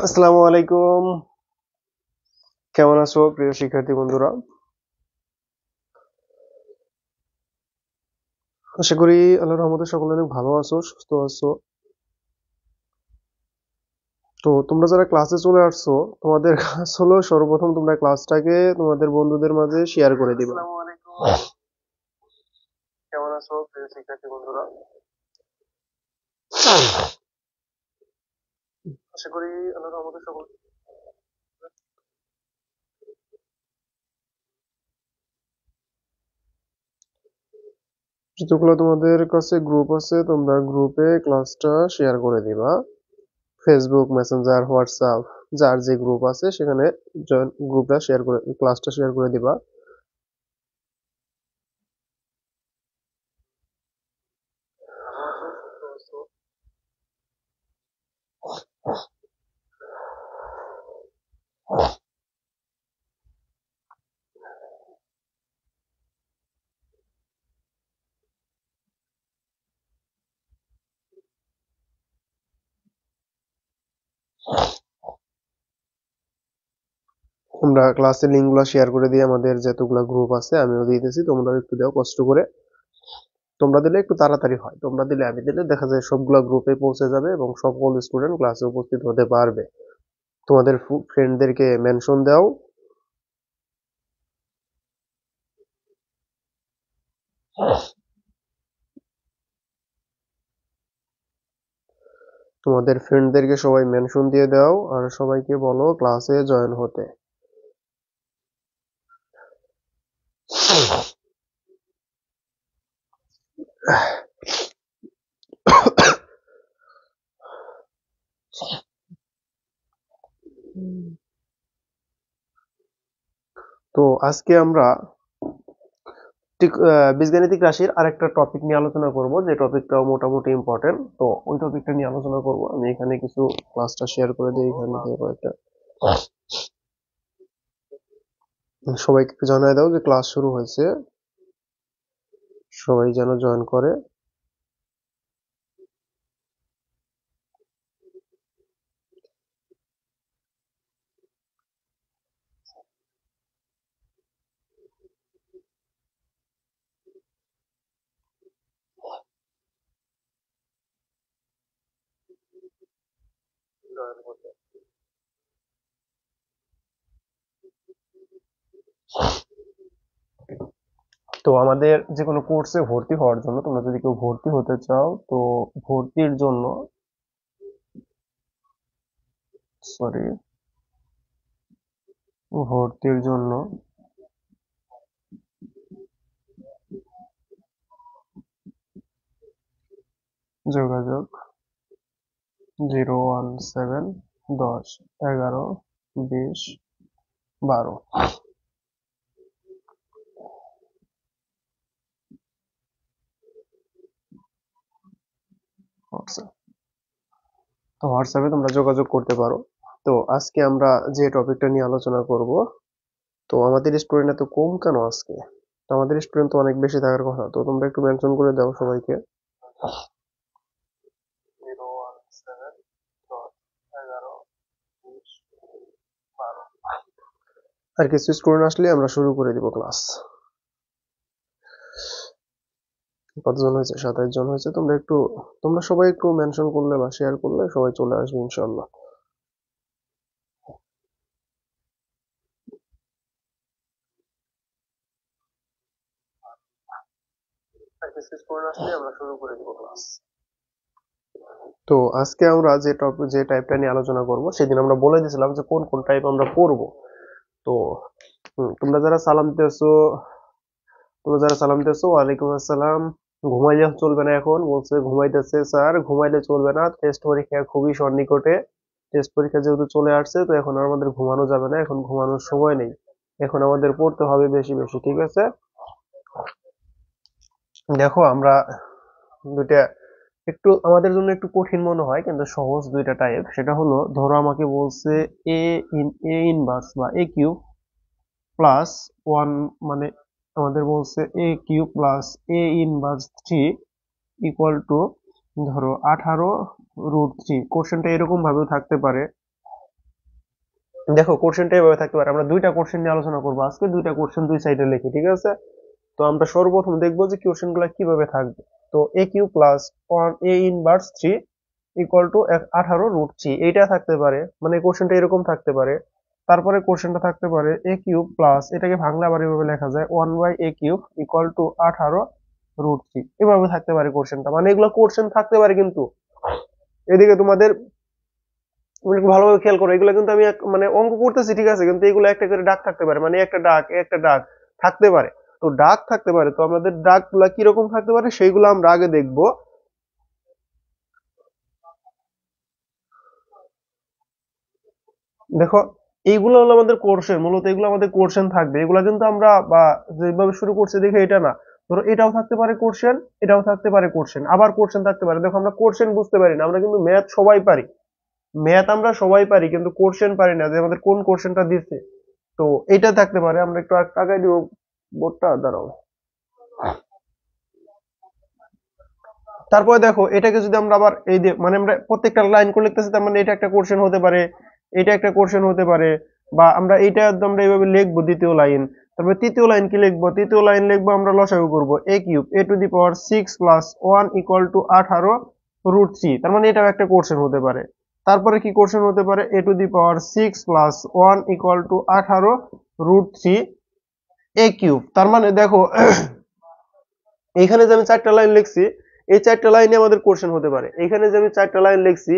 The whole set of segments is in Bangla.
আসসালামু আলাইকুম। কেমন আছো প্রিয় শিক্ষার্থী বন্ধুরা? আশা করি আল্লাহর রহমতে সকলে অনেক ভালো আছো, সুস্থ আছো। তো তোমরা যারা ক্লাসে চলে আসছো, তোমাদের কাজ হলো সর্বপ্রথম তোমরা ক্লাসটাকে তোমাদের বন্ধুদের মাঝে শেয়ার করে দিবা। আসসালামু আলাইকুম। কেমন আছো প্রিয় শিক্ষার্থী বন্ধুরা? আশা করি আল্লাহর রহমতে সকলে যতগুলো তোমাদের কাছে গ্রুপ আছে তোমরা গ্রুপে ক্লাসটা শেয়ার করে দিবা। ফেসবুক, মেসেঞ্জার, হোয়াটসঅ্যাপ যার যে গ্রুপ আছে সেখানে গ্রুপটা শেয়ার করে ক্লাসটা শেয়ার করে দিবা। আমরা ক্লাসের লিঙ্ক গুলা শেয়ার করে দিই, আমাদের যতগুলা গ্রুপ আছে আমিও দিয়ে দিতেছি, তোমরা একটু দাও কষ্ট করে। তোমরা দিলে একটু তাড়াতাড়ি হয়, তোমরা দিলে আমি দিলে দেখা যায় সবগুলা গ্রুপে পৌঁছে যাবে এবং সকল স্টুডেন্ট ক্লাসে উপস্থিত হতে পারবে। তোমাদের ফ্রেন্ডদেরকে মেনশন দাও। তোমাদের ফ্রেন্ডদেরকে সবাই মেনশন দিয়ে দাও আর সবাইকে বলো ক্লাসে জয়েন হতে। তো আজকে আমরা বীজগাণিতিক রাশির আরেকটা টপিক নিয়ে আলোচনা করব, যে টপিকটাও মোটামুটি ইম্পর্টেন্ট। তো ওই টপিকটা নিয়ে আলোচনা করব। আমি এখানে কিছু ক্লাসটা শেয়ার করে দিই, এখান থেকে কয়েকটা সবাইকে একটু জানায় দাও যে ক্লাস শুরু হয়েছে, সবাই যেন জয়েন করে। তো আমাদের যে কোনো কোর্সে ভর্তি হওয়ার জন্য, তোমরা যদি কেউ ভর্তি হতে চাও, তো ভর্তির জন্য সরি ভর্তির জন্য যোগাযোগ 01710112012। তো হোয়াটসঅ্যাপে তোমরা যোগাযোগ করতে পারো। তো আজকে আমরা যে টপিকটা নিয়ে আলোচনা করব, তো আমাদের স্টুডেন্ট এত কম কেন আজকে? তো আমাদের স্টুডেন্ট তো অনেক বেশি থাকার কথা, তো তোমরা একটু মেনশন করে দাও সবাইকে। 01710112012। আর কিছু স্টুডেন্ট আসলে আমরা শুরু করে দিব ক্লাস। কতজন হয়েছে? 27 জন হয়েছে। তোমরা সবাই একটু মেনশন করলে বা শেয়ার করলে সবাই চলে আসবে ইনশাল্লাহ। আর কিছু স্টুডেন্ট আসলে আমরা শুরু করে দিব ক্লাস। তো আজকে আমরা যে টাইপটা নিয়ে আলোচনা করব, সেদিন আমরা বলে দিয়েছিলাম যে কোন কোন টাইপ আমরা পড়ব। তো তোমরা যারা সালাম দিতেছো, ওয়ালাইকুম আসসালাম। ঘুমাইলে চলবে না, এখন বলছে ঘুমাইতেছে স্যার। ঘুমাইলে চলবে না, টেস্ট পরীক্ষা খুবই সন্নিকটে। টেস্ট পরীক্ষা যেহেতু চলে আসছে, তো এখন আর আমাদের ঘুমানো যাবে না, এখন ঘুমানোর সময় নেই। এখন আমাদের পড়তে হবে বেশি বেশি, ঠিক আছে? দেখো আমরা দুইটা একটু আমাদের জন্য একটু কঠিন মনে হয় কিন্তু সহজ দুইটা টাইপ। সেটা হলো, ধরো আমাকে বলছে এ এ ইনভার্স বা এ কিউব প্লাস ওয়ান, মানে আমাদের বলছে A cube plus A inverse 3 equal to ধরো 18 √3। কোশ্চেনটা এরকম ভাবেও থাকতে পারে দেখো কোশ্চেনটা এভাবে থাকতে পারে। আমরা দুইটা কোশ্চেন নিয়ে আলোচনা করবো আজকে, দুইটা কোশ্চেন দুই সাইডে লিখি, ঠিক আছে? তো আমরা সর্বপ্রথম দেখবো যে কোশ্চেন গুলা কিভাবে থাকবে। তো A cube plus A inverse 3 equal to 18 √3 এইটা থাকতে পারে, মানে কোশ্চেনটা এরকম থাকতে পারে। তারপরে কোশ্চেনটা থাকতে পারে এ কিউব প্লাস, এটাকে ভাঙলে আবার এভাবে লেখা যায় 1/a³ ইকুয়াল টু 18 √3, এভাবে থাকতে পারে কোশ্চেনটা। মানে এগুলো কোশ্চেন থাকতে পারে, কিন্তু এদিকে তোমাদের তুমি একটু ভালোভাবে খেয়াল করো, এগুলো কিন্তু আমি মানে অঙ্ক করতেছি, ঠিক আছে, কিন্তু এগুলো একটা করে ডাক থাকতে পারে, মানে একটা ডাক থাকতে পারে। তো ডাক থাকতে পারে, তো আমাদের ডাক গুলা কিরকম থাকতে পারে সেইগুলো আমরা আগে দেখবো। দেখো, এইগুলো হলো আমাদের কোর্সের, মূলত এগুলো আমাদের কোর্সেন থাকবে। এগুলো কিন্তু আমরা বা যেভাবে শুরু করছি দেখে এটা না, ধরো এটাও থাকতে পারে কোর্সেন, এটাও থাকতে পারে কোর্সেন, আবার কোর্সেন থাকতে পারে। দেখো আমরা কোর্সেন বুঝতে পারি না, আমরা কিন্তু ম্যাথ সবাই পারি, ম্যাথ আমরা সবাই পারি, কিন্তু কোর্সেন পারি না যে আমাদের কোন কোর্সেনটা দিচ্ছে। তো এটা থাকতে পারে। আমরা একটু আগাই দিব বোর্ডটা, দাঁড়াও। তারপরে দেখো এটাকে যদি আমরা আবার এই যে মানে আমরা প্রত্যেকটা লাইন করে লিখতেছি, তার মানে এটা একটা কোশ্চেন হতে পারে, এটা একটা কোশ্চেন হতে পারে, বা আমরা এটা আমরা এইভাবে লিখবো দ্বিতীয় লাইন। তারপরে তৃতীয় লাইন কি লিখবো? তৃতীয় লাইন লিখবো আমরা লসাগু করবো a³ a⁻6+1 ইকুয়াল টু 18 √3, তার মানে এটাও একটা কোশ্চেন হতে পারে। তারপরে কি কোশ্চেন হতে পারে? a⁻6+1 ইকুয়াল টু 18 √3 a³, তার মানে দেখো এইখানে যে আমি চারটা লাইন লিখছি, এই চারটা লাইনে আমাদের কোশ্চেন হতে পারে। এখানে যে আমি চারটা লাইন লিখছি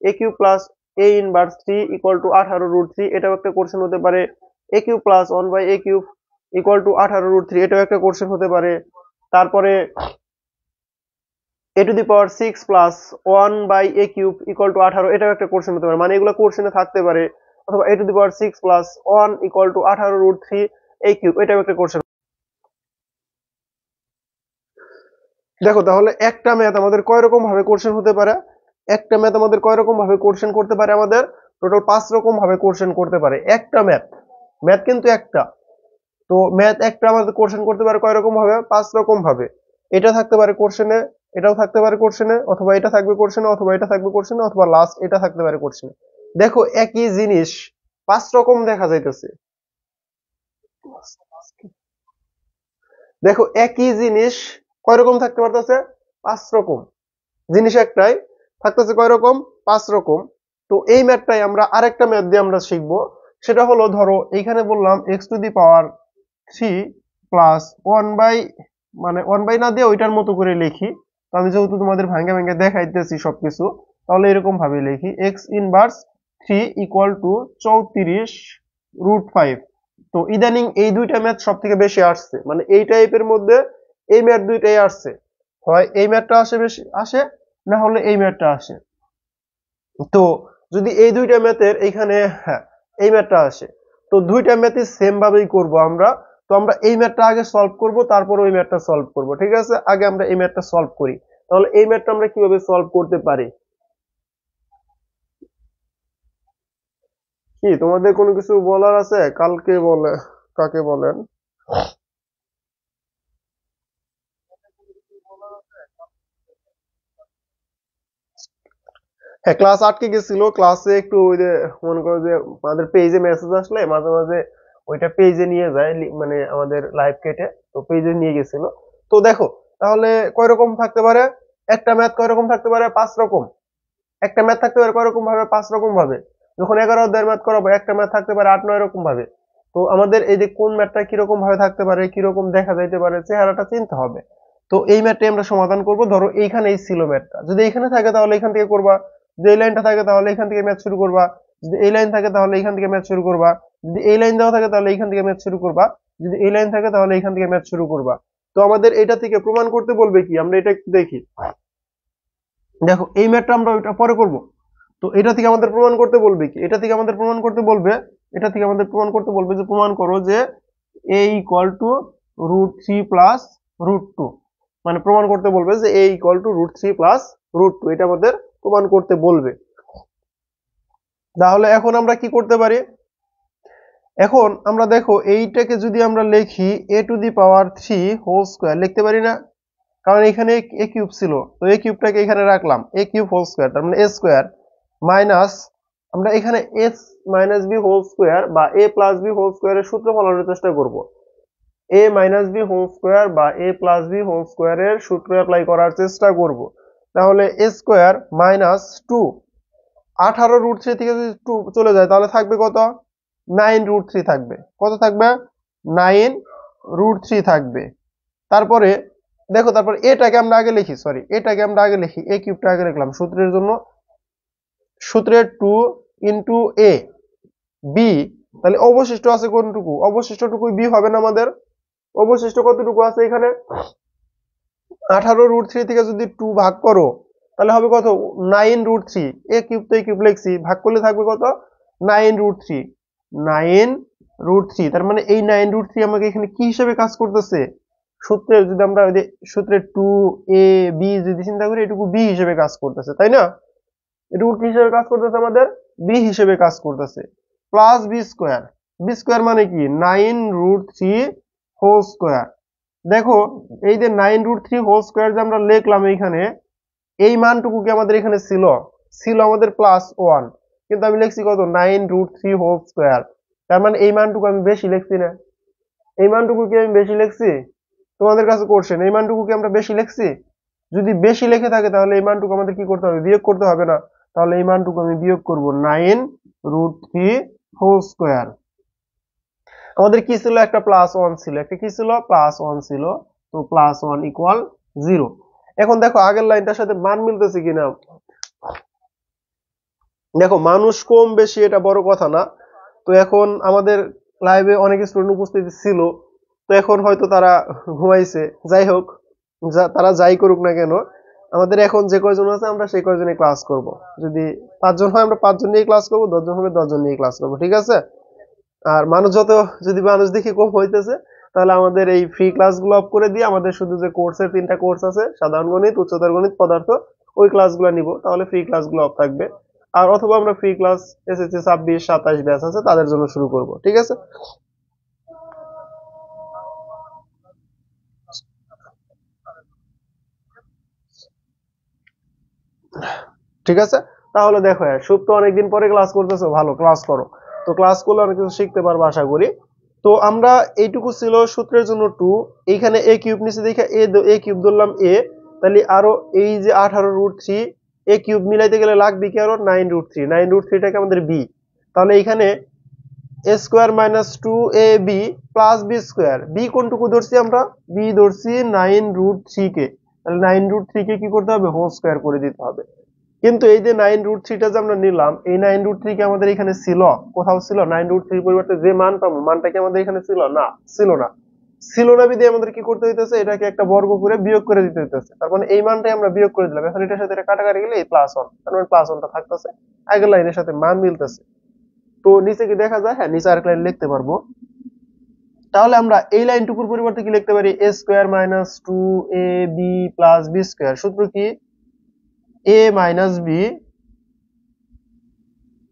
a³ plus a⁻3 equal to 18 √3, এটাও একটা কোশ্চেন হতে পারে। a³ plus 1/a³ equal to 18 √3, এটাও একটা কোশ্চেন হতে পারে। তারপরে a⁻6 plus 1/a³ equal to 18, এটাও একটা কোশ্চেন হতে পারে, মানে এগুলো কোশ্চেনে থাকতে পারে। অথবা a⁻6 plus 1 equal to 18 √3 a³, এটাও একটা কোশ্চেন। দেখো তাহলে একটা ম্যাথ আমাদের কয় রকম ভাবে কোশ্চেন হতে পারে? একটা ম্যাথ আমাদের কয় রকম ভাবে কোশ্চেন করতে পারে? আমাদের টোটাল 5 রকম ভাবে কোশ্চেন করতে পারে একটা ম্যাথ। ম্যাথ কিন্তু একটা, তো ম্যাথ একটা আমাদের কোশ্চেন করতে পারে কয় রকম ভাবে? 5 রকম ভাবে। এটা থাকতে পারে কোশ্চেনে, এটাও থাকতে পারে কোশ্চেনে, অথবা এটা থাকবে কোশ্চেনে, অথবা এটা থাকবে কোশ্চেনে, অথবা লাস্ট এটা থাকতে পারে কোশ্চেনে। দেখো একই জিনিস 5 রকম দেখা যাইতেছে। দেখো একই জিনিস কয় রকম থাকতে পারতেছে? 5 রকম। জিনিস একটাই থাকতেছে কয় রকম? 5 রকম। তো এই ম্যাথটাই আমরা আরেকটা ম্যাথ দিয়ে আমরা শিখবো। সেটা হলো, ধরো এইখানে বললাম x⁻³ প্লাস 1 বাই, মানে 1 বাই না দিয়ে ওইটার মতো করে লিখি। তো আমি যেহেতু তোমাদের ভাঙ্গে ভাঙ্গে দেখাইতেছি সবকিছু, তাহলে এরকম ভাবে লিখি x⁻³ ইকুয়াল টু 34√5। তো ইদানিং এই দুইটা ম্যাথ সব থেকে বেশি আসছে, মানে এই টাইপের মধ্যে এই ম্যাথ দুইটাই আসছে। হয় এই ম্যাথটা আসে, বেশি আসে, না হলে এই ম্যাথটা আসে। তো যদি এই দুইটা ম্যাথের এইখানে, হ্যাঁ, এই ম্যাথটা আসে, তো দুইটা ম্যাথই সেম ভাবেই করব আমরা। তো আমরা এই ম্যাথটা আগে সলভ করব, তারপর ওই ম্যাথটা সলভ করব, ঠিক আছে? আগে আমরা এই ম্যাথটা সলভ করি। তাহলে এই ম্যাথটা আমরা কিভাবে সলভ করতে পারি? কি তোমাদের কোনো কিছু বলার আছে? কালকে বলে, কাকে বলেন? হ্যাঁ, ক্লাস আটকে গেছিল। ক্লাসে একটু ওই যে মনে করো যে আমাদের পেজে মেসেজ আসলে মাঝে মাঝে ওইটা পেজে নিয়ে যায়, মানে আমাদের লাইভ কেটে, তো পেজে নিয়ে গেছিল। তো দেখো তাহলে কয় রকম থাকতে পারে একটা ম্যাথ? কয় রকম থাকতে পারে? 5 রকম। একটা ম্যাথ থাকতে পারে কয় রকম ভাবে? 5 রকম ভাবে। যখন 11 অধ্যায়ের ম্যাথ করাবো একটা ম্যাথ থাকতে পারে 8-9 রকম ভাবে। তো আমাদের এই যে কোন ম্যাথটা কিরকম ভাবে থাকতে পারে, কিরকম দেখা যাইতে পারে, চেহারাটা চিনতে হবে। তো এই ম্যাথটাই আমরা সমাধান করব। ধরো এইখানেই ছিল ম্যাথটা, যদি এখানে থাকে তাহলে এখান থেকে করবা, যদি এই লাইনটা থাকে তাহলে এখান থেকে ম্যাথ শুরু করবা, যদি এই লাইন থাকে তাহলে এখান থেকে ম্যাথ শুরু করবা, যদি এই লাইন দেওয়া থাকে তাহলে এইখান থেকে ম্যাথ শুরু করবা, যদি এই লাইন থাকে তাহলে এইখান থেকে ম্যাথ শুরু করবা। তো আমাদের এটা থেকে প্রমাণ করতে বলবে কি, আমরা এটা একটু দেখি। দেখো এই ম্যাথটা আমরা ওইটা পরে করব। তো এটা থেকে আমাদের প্রমাণ করতে বলবে কি, এটা থেকে আমাদের প্রমাণ করতে বলবে, এটা থেকে আমাদের প্রমাণ করতে বলবে যে প্রমাণ করো যে a ইকুয়াল টু √3 প্লাস √2, মানে প্রমাণ করতে বলবে যে a ইকুয়াল টু √3 প্লাস √2, এটা আমাদের প্রমাণ করতে বলবে। তাহলে এখন আমরা কি করতে পারি? এখন আমরা দেখো এইটাকে যদি আমরা লিখি a⁻³ লিখতে পারি না? কারণ এখানে a³ ছিল, তো a³ টাকে এখানে রাখলাম, a³ হোল স্কয়ার, তার মানে a² মাইনাস আমরা এখানে S minus B whole square বা এ প্লাস বি হোল স্কোয়ারের সূত্র ফলানোর চেষ্টা করব। এ মাইনাস বি হোল স্কোয়ার বা এ প্লাস বি হোল স্কোয়ারের সূত্র অ্যাপ্লাই করার চেষ্টা করব। তাহলে এ স্কোয়ার মাইনাস 2, 18√3 থেকে যদি 2 চলে যায় তাহলে থাকবে কত? 9√3 থাকবে। কত থাকবে? 9√3 থাকবে। তারপরে দেখো, তারপর এটাকে আমরা আগে লিখি, সরি এটাকে আমরা আগে লিখি, এ কিউবটা আগে লিখলাম সূত্রের জন্য। সূত্রের 2 ইন্টু এ বি, তাহলে অবশিষ্ট আছে কোনটুকু? অবশিষ্টটুকু বি হবে না আমাদের? অবশিষ্ট কতটুকু আছে এখানে? 18√3 থেকে যদি 2 ভাগ করো তাহলে হবে কত? 9√3। এ কিউব তো এ কিউব লিখছি, ভাগ করলে থাকবে কত? 9√3। 9√3, তার মানে এই 9√3 আমাকে এখানে কি হিসেবে কাজ করতেছে? সূত্রের যদি আমরা ওই যে সূত্রের 2ab যদি চিন্তা করি, এটুকু বি হিসেবে কাজ করতেছে, তাই না? এটুকু কি হিসেবে কাজ করতেছে আমাদের? বি হিসেবে কাজ করতেছে। Plus B square, B square মানে কি? 9√3 হোল স্কোয়ার। দেখো, এই যে 9√3 হোল স্কোয়ার যে আমরা লিখলাম এইখানে, এই মানটুকু কি আমাদের এখানে ছিল? ছিল আমাদের +1, কিন্তু আমি লিখছি কত? 9√3 হোল স্কোয়ার। তার মানে এই মানটুকু আমি বেশি লিখছি না? এই মানটুকু কি আমি বেশি লিখছি? তোমাদের কাছে কোশ্চেন, এই মানটুকু কি আমরা বেশি লিখছি? যদি বেশি লিখে থাকে তাহলে এই মানটুকু আমাদের কি করতে হবে? বিয়োগ করতে হবে না? তাহলে এই মানটুকু আমি বিয়োগ করব, 9√3 হোল স্কোয়ার। আমাদের কি ছিল? একটা +1 ছিল, একটা কি ছিল? +1 ছিল। তো +1 ইকুয়াল 0। এখন দেখো আগের লাইনটার সাথে মান মিলতেছে কিনা। দেখো, মানুষ কম বেশি এটা বড় কথা না। তো এখন আমাদের লাইভে অনেক স্টুডেন্ট উপস্থিত ছিল, তো এখন হয়তো তারা ঘুমাইছে। যাই হোক, তারা যাই করুক না কেন, আমাদের এখন যে কয়জন আছে আমরা সেই কয়জনে ক্লাস করব। যদি 5 জন হয় আমরা 5 জন নিয়ে ক্লাস করব, 10 জন হলে 10 জন নিয়ে ক্লাস করব, ঠিক আছে? আর মানুষ যত, যদি মানুষ দেখি কম হইতেছে, তাহলে আমাদের এই ফ্রি ক্লাসগুলো অফ করে দিয়ে আমাদের শুধু যে কোর্সের 3টা কোর্স আছে, সাধারণ গণিত, উচ্চতর গণিত, পদার্থ, ওই ক্লাসগুলো নিব। তাহলে ফ্রি ক্লাসগুলো অফ থাকবে। আর অথবা আমরা ফ্রি ক্লাস এসএসসি 26, 27 ব্যাচ আছে তাদের জন্য শুরু করব, ঠিক আছে? ঠিক আছে, তাহলে দেখো, সুপ তো অনেকদিন পরে ক্লাস করতেছো, ভালো ক্লাস করো। তো ক্লাস করলে অনেক কিছু শিখতে পারবো আশা করি। তো আমরা এইটুকু ছিল সূত্রের জন্য 2, এইখানে এ কিউব নিচে দেখে এ কিউব ধরলাম এ, তাহলে আরো এই যে 18√3 এ কিউব মিলাইতে গেলে লাগবে কি আরো 9√3, 9√3টাকে আমাদের বি। তাহলে এইখানে A square minus 2ab plus B square, B কোনটুকু ধরছি আমরা? বি ধরছি 9√3 কে। তাহলে 9√3 কে কি করতে হবে? হোল স্কোয়ার করে দিতে হবে। কিন্তু এই যে 9√3টা যে আমরা নিলাম, এই 9√3 কি আমাদের এখানে ছিল? কোথাও ছিল? 9√3 পরিবর্তে যে মান পাবো, মানটা কি আমাদের এখানে ছিল? না, ছিল না। ছিল না বিধে আমাদের কি করতে হইতেছে? এটাকে একটা বর্গ করে বিয়োগ করে দিতে হইতেছে। তার মানে এই মানটাই আমরা বিয়োগ করে দিলাম। এখন এটার সাথে এটা কাটাকাটি গেলে এই +1, তার মানে +1টা থাকতেছে, আগের লাইনের সাথে মান মিলতেছে। তো নিচে কি দেখা যায়? হ্যাঁ, নিচে আরেক লাইন লিখতে পারবো। তাহলে আমরা এই লাইনটুকুর পরিবর্তে কি লিখতে পারি? a square minus 2ab plus B square. সূত্র কি? a minus B,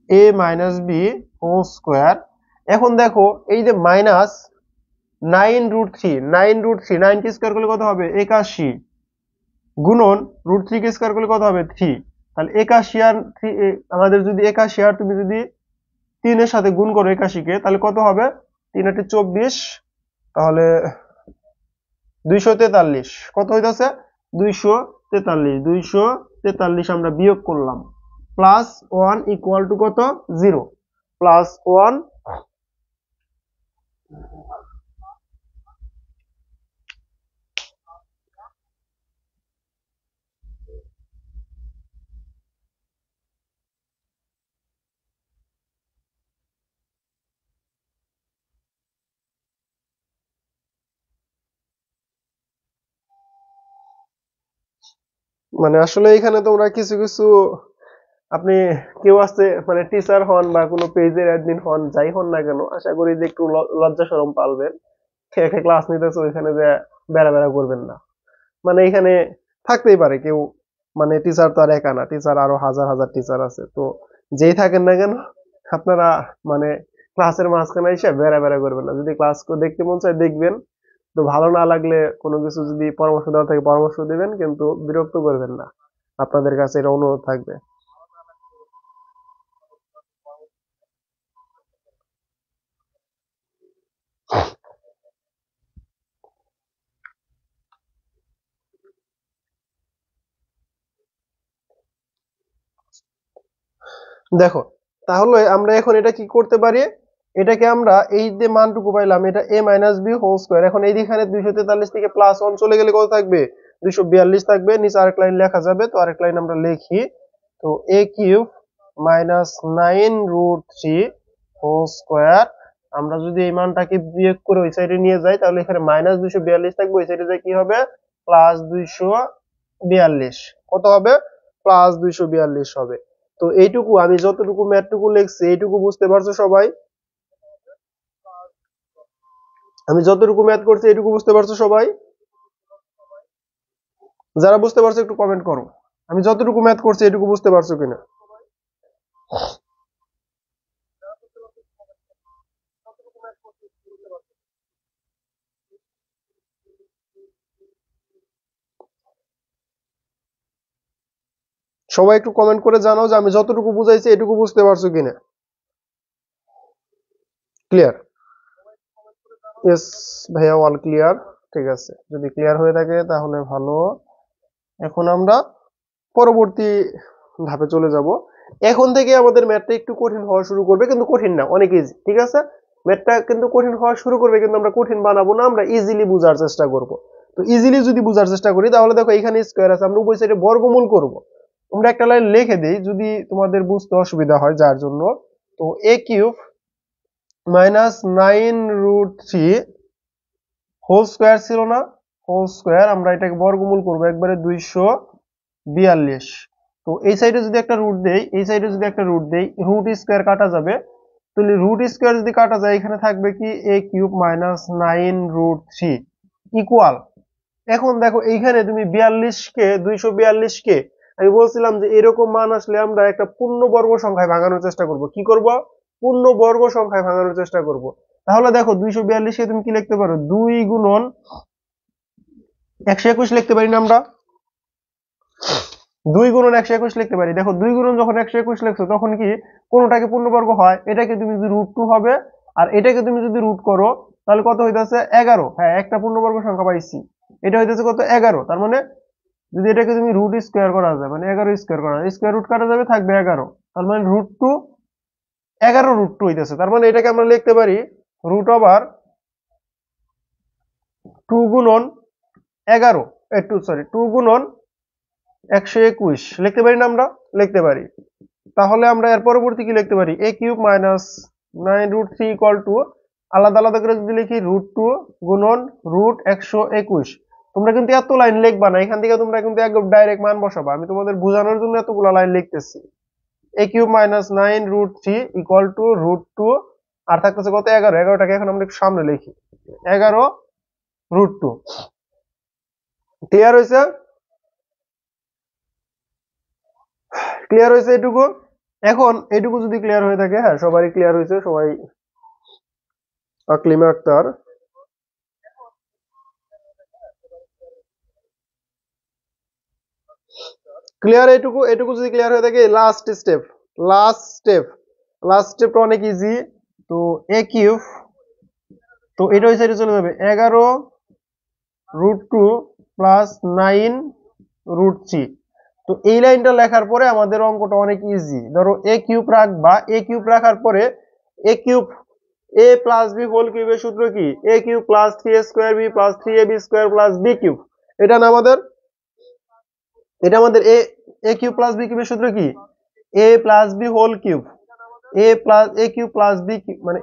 a minus B whole square. এখন দেখো, এই যে মাইনাস 9√3, 9√3, 9 কে স্কোয়ার করলে কত হবে? 81, গুণন √3 কে স্কোয়ার করলে কত হবে? 3। তাহলে 81 আর 3, আমাদের যদি 81 আর তুমি যদি 3 এর সাথে গুণ করো 81 কে, তাহলে কত হবে? 3 8 24, তাহলে 243। কত হইতাছে? 243, 243 আমরা বিয়োগ করলাম। +1 ইকুয়াল টু কত? 0। +1, মানে আসলে এখানে তোমরা কিছু কিছু, আপনি কেউ আছে মানে টিচার হন বা কোনো পেজের অ্যাডমিন হন, যাই হন না কেন, আশা করি যে একটু লজ্জা শরম পালবেন। একটা ক্লাস নিতেছে, ওইখানে যে বেড়া বেড়া করবেন না। মানে এখানে থাকতেই পারে কেউ, মানে টিচার তো আর একা না, টিচার আরো হাজার হাজার টিচার আছে। তো যেই থাকেন না কেন, আপনারা মানে ক্লাসের মাঝখানে এসে বেড়া বেড়া করবেন না। যদি ক্লাস দেখতে মন চায় দেখবেন, তো ভালো না লাগলে কোনো কিছু যদি পরামর্শ দেওয়ার থাকে পরামর্শ দিবেন, কিন্তু বিরক্ত করবেন না। আপনাদের কাছে এটা অনুরোধ থাকবে। দেখো, তাহলে আমরা এখন এটা কি করতে পারি, এটাকে আমরা এই যে মানটুকু পাইলাম এটা a minus B whole square, এখন এইখানে 243 থেকে +1 চলে গেলে কত থাকবে, 242 থাকবে, নিচে আরেক লাইন লেখা যাবে, তো আরেক লাইন আমরা লিখি, তো a cube minus 9√3 whole square, আমরা যদি এই মানটাকে বিয়োগ করে ওই সাইডে নিয়ে যাই তাহলে এখানে -242 থাকবে, ওই সাইডে যায় কি হবে +242, কত হবে +242 হবে। তো এইটুকু আমি যতটুকু ম্যাথটুকু লিখছি এইটুকু বুঝতে পারছো সবাই, আমি যতটুকু ম্যাথ করছি এইটুকু বুঝতে পারছো সবাই, যারা বুঝতে পারছো একটু কমেন্ট করো, আমি যতটুকু ম্যাথ করছি এইটুকু বুঝতে পারছো কিনা। সবাই একটু কমেন্ট করে জানাও যে আমি যতটুকু বুঝাইছি এটুকু বুঝতে পারছো কিনা। ক্লিয়ার? ইয়েস ভাইয়া, অল ক্লিয়ার। ঠিক আছে, যদি ক্লিয়ার হয়ে থাকে তাহলে ভালো। এখন আমরা পরবর্তী ধাপে চলে যাব। এখন থেকে আমাদের ম্যাথটা একটু কঠিন হওয়া শুরু করবে, কিন্তু কঠিন না, অনেক ইজি। ঠিক আছে, ম্যাথটা কিন্তু কঠিন হওয়া শুরু করবে, কিন্তু আমরা কঠিন বানাবো না, আমরা ইজিলি বোঝার চেষ্টা করব। তো ইজিলি যদি বোঝার চেষ্টা করি তাহলে দেখো এখানে স্কোয়ার আছে, আমরা উভয় সাইডে বর্গমূল করব। তোমরা একটা লাইন লিখে দেই যদি তোমাদের বুঝতে অসুবিধা হয়, যার জন্য। তো a cube minus 9√3 whole square ছিল না, হোল স্কোয়ার, আমরা এটাকে বর্গমূল করবো একবারে 242। তো এই সাইডে যদি একটা রুট দেই, এই সাইডে যদি একটা রুট দেই, রুট স্কোয়ার কাটা যাবে, তাহলে রুট স্কোয়ার যদি কাটা যায় এখানে থাকবে কি a কিউব মাইনাস 9√3 ইকুয়াল। এখন দেখো এইখানে তুমি 42কে 242কে আমি বলছিলাম যে এরকম মান আসলে আমরা একটা পূর্ণবর্গ সংখ্যায় ভাঙানোর চেষ্টা করব। কি করব? পূর্ণবর্গ সংখ্যায় ভাঙানোর চেষ্টা করব। তাহলে দেখো 242কে তুমি কি লিখতে পারো, 2 গুণন 121 লিখতে পারি না আমরা, 2 গুণন 121 লিখতে পারি। দেখো 2 গুণন যখন 121 লিখছো তখন কি কোনটাকে পূর্ণবর্গ হয়, এটাকে তুমি যদি √2 হবে, আর এটাকে তুমি যদি রুট করো তাহলে কত হইতাছে 11। হ্যাঁ, একটা পূর্ণবর্গ সংখ্যা পাইছি, এটা হইতেছে কত 11। তার মানে যদি এটাকে তুমি রুট স্কোয়ার করা যায়, মানে 11 স্কোয়ার করা যায়, স্কোয়ার রুট কাটা যাবে, থাকবে 11, তার মানে √2, 11√2 হইতেছে। তার মানে এটাকে আমরা লিখতে পারি √2 গুণন 11, 2 গুণন 121 লিখতে পারি না আমরা, লিখতে পারি। তাহলে আমরা এর পরবর্তী কি লিখতে পারি, a cube minus 9√3 equal to, আলাদা আলাদা করে যদি লিখি √2 গুণন √121। তোমরা কিন্তু এত লাইন লিখবা না, এখান থেকে তোমরা কিন্তু একদম ডাইরেক্ট মান বসাবা, আমি তোমাদের বোঝানোর জন্য এতগুলো লাইন লিখতেছি। a cube minus 9√3 equal to √2, আর থাকতেছে কত 11, 11টাকে এখন আমরা একটু সামনে লিখি, 11√2। ক্লিয়ার হয়েছে? ক্লিয়ার হয়েছে এটুকু? এখন এটুকু যদি ক্লিয়ার হয়ে থাকে, হ্যাঁ সবারই ক্লিয়ার হয়েছে, সবাই আকলিমা আক্তার। ক্লিয়ার এটুকু? এটুকু যদি ক্লিয়ার হয়ে থাকে, last step, last step, last স্টেপটা অনেক ইজি। তো a কিউব, তো এটা ওই সাইডে চলে যাবে, 11√2 প্লাস 9√3। তো এই লাইনটা লেখার পরে আমাদের অঙ্কটা অনেক ইজি। ধরো a কিউব রাখবা, a কিউব রাখার পরে a cube a plus B whole কিউবের সূত্র কি, a cube plus 3a² b plus 3ab² plus b cube. এটা না আমাদের, এটা আমাদের a কিউব প্লাস b কিউবের সূত্র কি, a প্লাস b whole cube, a cube plus b cube, মানে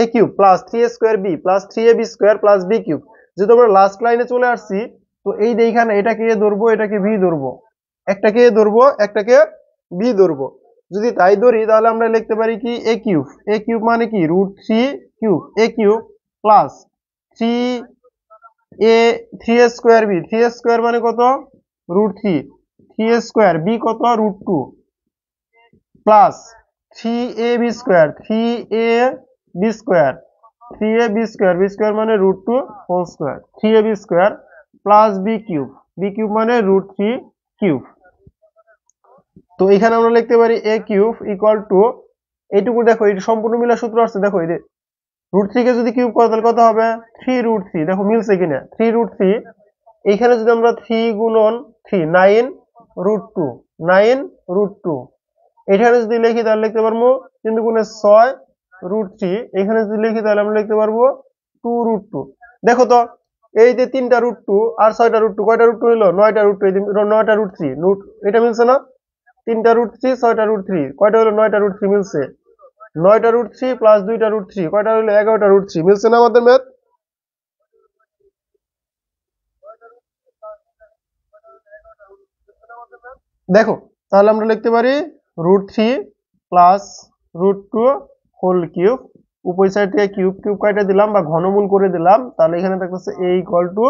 a cube plus 3a² b plus 3ab² plus b cube. যেহেতু আমরা লাস্ট লাইনে চলে আসছি, তো এই যে এখানে এটাকে a ধরবো, এটাকে b ধরবো, একটাকে a ধরবো, একটাকে b ধরবো। যদি তাই ধরি তাহলে আমরা লিখতে পারি কি, a কিউব, a কিউব মানে কি √3 cube, a cube plus 3a² b, 3a² মানে কত √3, 3a², b কত √2, plus 3ab², 3ab², 3ab² b² মানে √2 whole square, 3ab² plus b cube, b cube মানে √3 কিউব। তো এখানে আমরা লিখতে পারি a কিউব ইকুয়াল টু, এইটুকু দেখো এটা সম্পূর্ণ মিলা সূত্র আসছে, দেখো এই যে √3 কে যদি কিউব করো তাহলে কত হবে 3√3, দেখো মিলছে কিনা 3√3। এখানে যদি আমরা 3 গুণন 3, 9√2, 9√2, এখানে যদি লিখি তাহলে লিখতে পারবো 3 × 6 √3। এখানে যদি লিখি তাহলে আমরা লিখতে পারবো 2 √2। দেখো তো এই যে 3টা √2 আর 6টা √2 কয়টা √2 হলো? 9টা √2, 9টা √3 এটা মিলছে না? 3টা √3 6টা √3 কয়টা হলো? 9টা √3 মিলছে। 9টা √3 প্লাস 2টা √3 কয়টা হলো? 11টা √3 মিলছে না আমাদের ম্যাথ? দেখো তাহলে আমরা লিখতে পারি √3 প্লাস √2 হোল কিউব, উপর সাইড থেকে কিউব কিউব কাটা দিলাম বা ঘনমূল করে দিলাম, তাহলে এখানে থাকতেছে a ইকুয়াল টু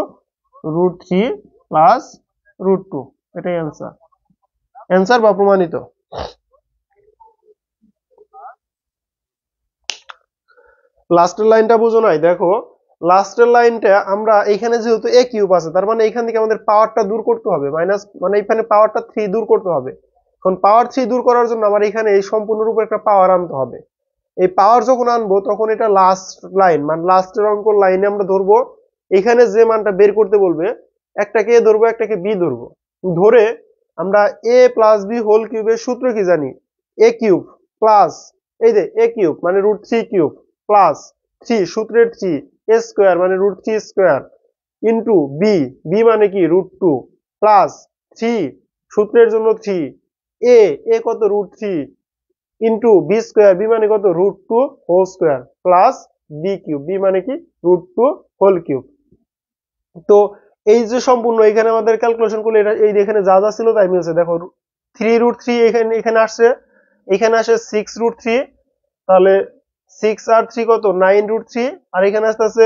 √3 প্লাস √2। এটাই অ্যান্সার, অ্যান্সার বা প্রমাণিত। লাস্টের লাইনটা বুঝো নাই? দেখো লাস্টের লাইনটা আমরা এখানে যেহেতু a কিউব আছে তার মানে এখান থেকে আমাদের পাওয়ারটা দূর করতে হবে, মাইনাস মানে এখানে পাওয়ারটা 3 দূর করতে হবে। এখন পাওয়ার 3 দূর করার জন্য আমার এখানে এই সম্পূর্ণরূপে একটা পাওয়ার আনতে হবে। এই পাওয়ার যখন আনবো তখন এটা লাস্ট লাইন মানে লাস্টের অঙ্ক লাইনে আমরা ধরবো, এখানে যে মানটা বের করতে বলবে একটাকে এ ধরবো একটাকে বি ধরবো, ধরে আমরা a প্লাস বি হোল কিউবের সূত্র কি জানি? a কিউব প্লাস এই যে a কিউব মানে √3 কিউব প্লাস 3 সূত্রের 3 a স্কোয়ার মানে √3 স্কোয়ার ইন্টু বি, বি মানে কি √2 প্লাস 3 সূত্রের জন্য 3 এ কত √3 ইন্টু বি স্কোয়ার, বি মানে কত √2 whole square plus B cube, B মানে কি √2 হোল কিউব। তো এই যে সম্পূর্ণ এখানে আমাদের ক্যালকুলেশন করলে এটা এই এখানে যা যা ছিল তাই মিলছে। দেখো 3√3 এখানে এখানে আসছে, এখানে আসে 6√3, তাহলে 6 আর 3 কত 9√3, আর এখানে আসতেছে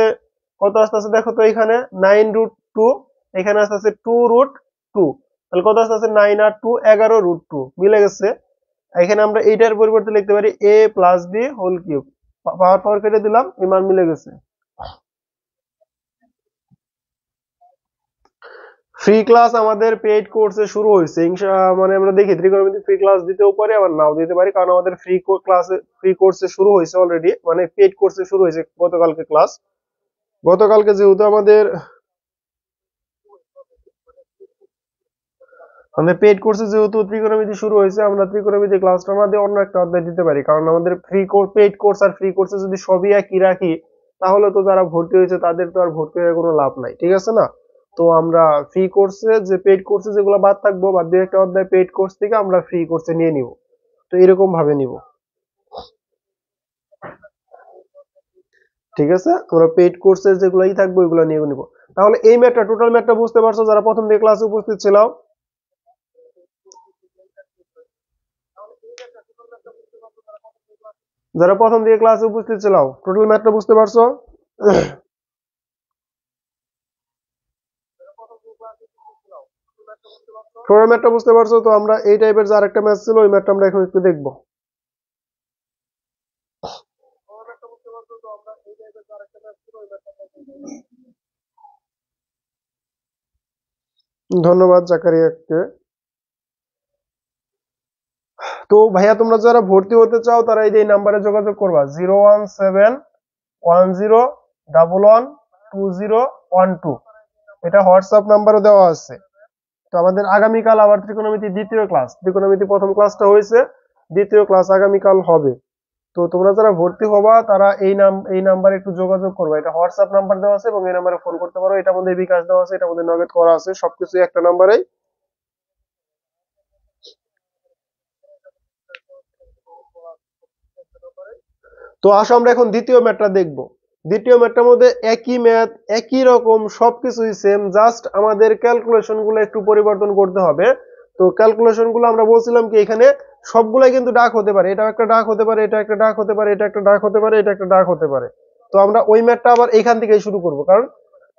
কত আসতেছে দেখো তো এখানে 9√2, এখানে আসতেছে 2√2, তাহলে কত আসতেছে 9 আর 2 11√2 মিলে গেছে। এখানে আমরা এইটার পরিবর্তে লিখতে পারি a plus B whole cube, power power কেটে দিলাম, এই মান মিলে গেছে। ফ্রি ক্লাস আমাদের পেইড কোর্সে শুরু হয়েছে, মানে আমরা দেখি ত্রিকোণমিতি ফ্রি ক্লাস দিতেও পারি আবার নাও দিতে পারি, কারণ আমাদের ফ্রি কোর্সে শুরু হয়েছে অলরেডি, মানে পেইড কোর্সে শুরু হয়েছে গতকালকে ক্লাস। গতকালকে যেহেতু আমাদের পেইড কোর্সে যেহেতু ত্রিকোণমিতি শুরু হয়েছে, আমরা ত্রিকোণমিতি ক্লাসটা আমাদের অন্য একটা অধ্যায় দিতে পারি, কারণ আমাদের পেইড কোর্স আর ফ্রি কোর্সে যদি সবই একই রাখি তাহলে তো যারা ভর্তি হয়েছে তাদের তো আর ভর্তি হয়ে কোনো লাভ নাই, ঠিক আছে না? তো আমরা ফ্রি কোর্সে যে পেইড কোর্সে যেগুলো বাদ থাকবো বা দুই একটা অধ্যায় পেইড কোর্স থেকে আমরা ফ্রি কোর্সে নিয়ে নিব, তো এরকম ভাবে নিব, ঠিক আছে? আমরা পেইড কোর্সের যেগুলোই থাকবো ওইগুলো নিয়ে নিব। তাহলে এই ম্যাথটা টোটাল ম্যাথটা বুঝতে পারছো যারা প্রথম দিকে ক্লাসে উপস্থিত ছিল? যারা প্রথম দিকে ক্লাসে উপস্থিত ছিল টোটাল ম্যাথটা বুঝতে পারছো? টোটাল ম্যাথটা বুঝতে পারছো? তো আমরা এই টাইপের যে আরেকটা ম্যাথ ছিল ওই ম্যাথটা আমরা এখন একটু দেখবো। ধন্যবাদ জাকারিয়াকে। তো ভাইয়া তোমরা যারা ভর্তি হতে চাও তারা এই নাম্বারে যোগাযোগ করবা 01710112012, এটা হোয়াটসঅ্যাপ নাম্বারও দেওয়া আছে। তো আমাদের আগামীকাল আবার ত্রিকোণমিতি দ্বিতীয় ক্লাস, ত্রিকোণমিতি প্রথম ক্লাসটা হয়েছে, দ্বিতীয় ক্লাস আগামীকাল হবে। তো তোমরা যারা ভর্তি হবা তারা এই নাম্বারে একটু যোগাযোগ করবা, এটা হোয়াটসঅ্যাপ নাম্বার দেওয়া আছে এবং এই নাম্বারে ফোন করতে পারো, এটা আমাদের বিকাশ দেওয়া আছে, এটা আমাদের নগদ করা আছে, সবকিছু একটা নাম্বারেই। তো আসো আমরা এখন দ্বিতীয় ম্যাথটা দেখব। দ্বিতীয় ম্যাথটার মধ্যে একই ম্যাথ, একই রকম সবকিছুই সেম, জাস্ট আমাদের ক্যালকুলেশন গুলো একটু পরিবর্তন করতে হবে। তো ক্যালকুলেশন গুলো আমরা বলছিলাম কি এখানে সবগুলাই কিন্তু ডাক হতে পারে, এটা একটা ডাক হতে পারে, এটা একটা ডাক হতে পারে, এটা একটা ডাক হতে পারে, এটা একটা ডাক হতে পারে। তো আমরা ওই ম্যাথটা আবার এখান থেকেই শুরু করব, কারণ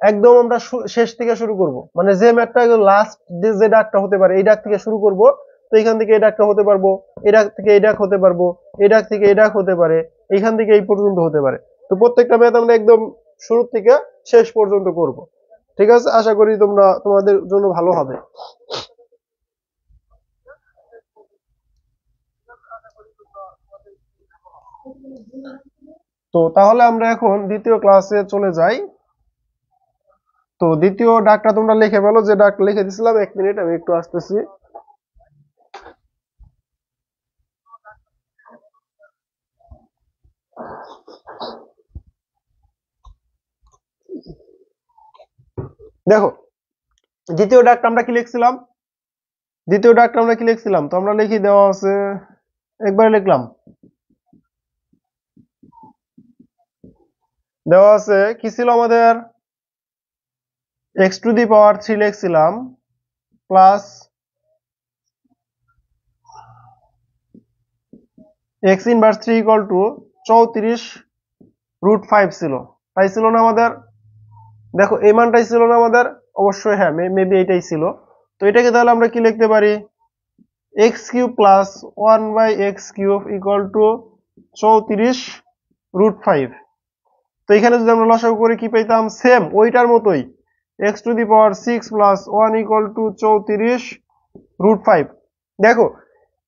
একদম আমরা শেষ থেকে শুরু করব, মানে যে ম্যাথটা লাস্ট যে ডাকটা হতে পারে এই ডাক থেকে শুরু করব। তো এখান থেকে এই ডাকটা হতে পারবো, এই ডাক থেকে এই ডাক হতে পারবো, এই ডাক থেকে এই ডাক হতে পারে, এখান থেকে এই পর্যন্ত হতে পারে। তো প্রত্যেকটা ম্যাথ আমরা একদম শুরু থেকে শেষ পর্যন্ত করব, ঠিক আছে? আশা করি তোমাদের জন্য ভালো হবে। তো তাহলে আমরা এখন দ্বিতীয় ক্লাসে চলে যাই। তো দ্বিতীয় ডাকটা তোমরা লিখে ফেলো, যে ডাক লিখে দিছিলাম, 1 মিনিট আমি একটু আসতেছি। দেখো দ্বিতীয় ডাকটা আমরা কি লিখছিলাম, দ্বিতীয় ডাকটা আমরা কি লিখছিলাম, তো আমরা লিখি দেওয়া আছে, একবার লিখলাম, দেওয়া আছে কি ছিল আমাদের, এক্স টু দি পাওয়ার 3 লিখছিলাম plus X inverse 3 equal to 34√5 ছিল, তাই ছিল না আমাদের? দেখো এই মানটাই ছিল না আমাদের? অবশ্যই হ্যাঁ, মেবি এটাই ছিল। তো এটাকে তাহলে আমরা কি লিখতে পারি, x cube plus 1/x³ equal to 34√5। তো এখানে যদি আমরা লসাগু করে কি পেতাম, সেম ওইটার মতোই, x to the power 6 plus 1 equal to 34√5। দেখো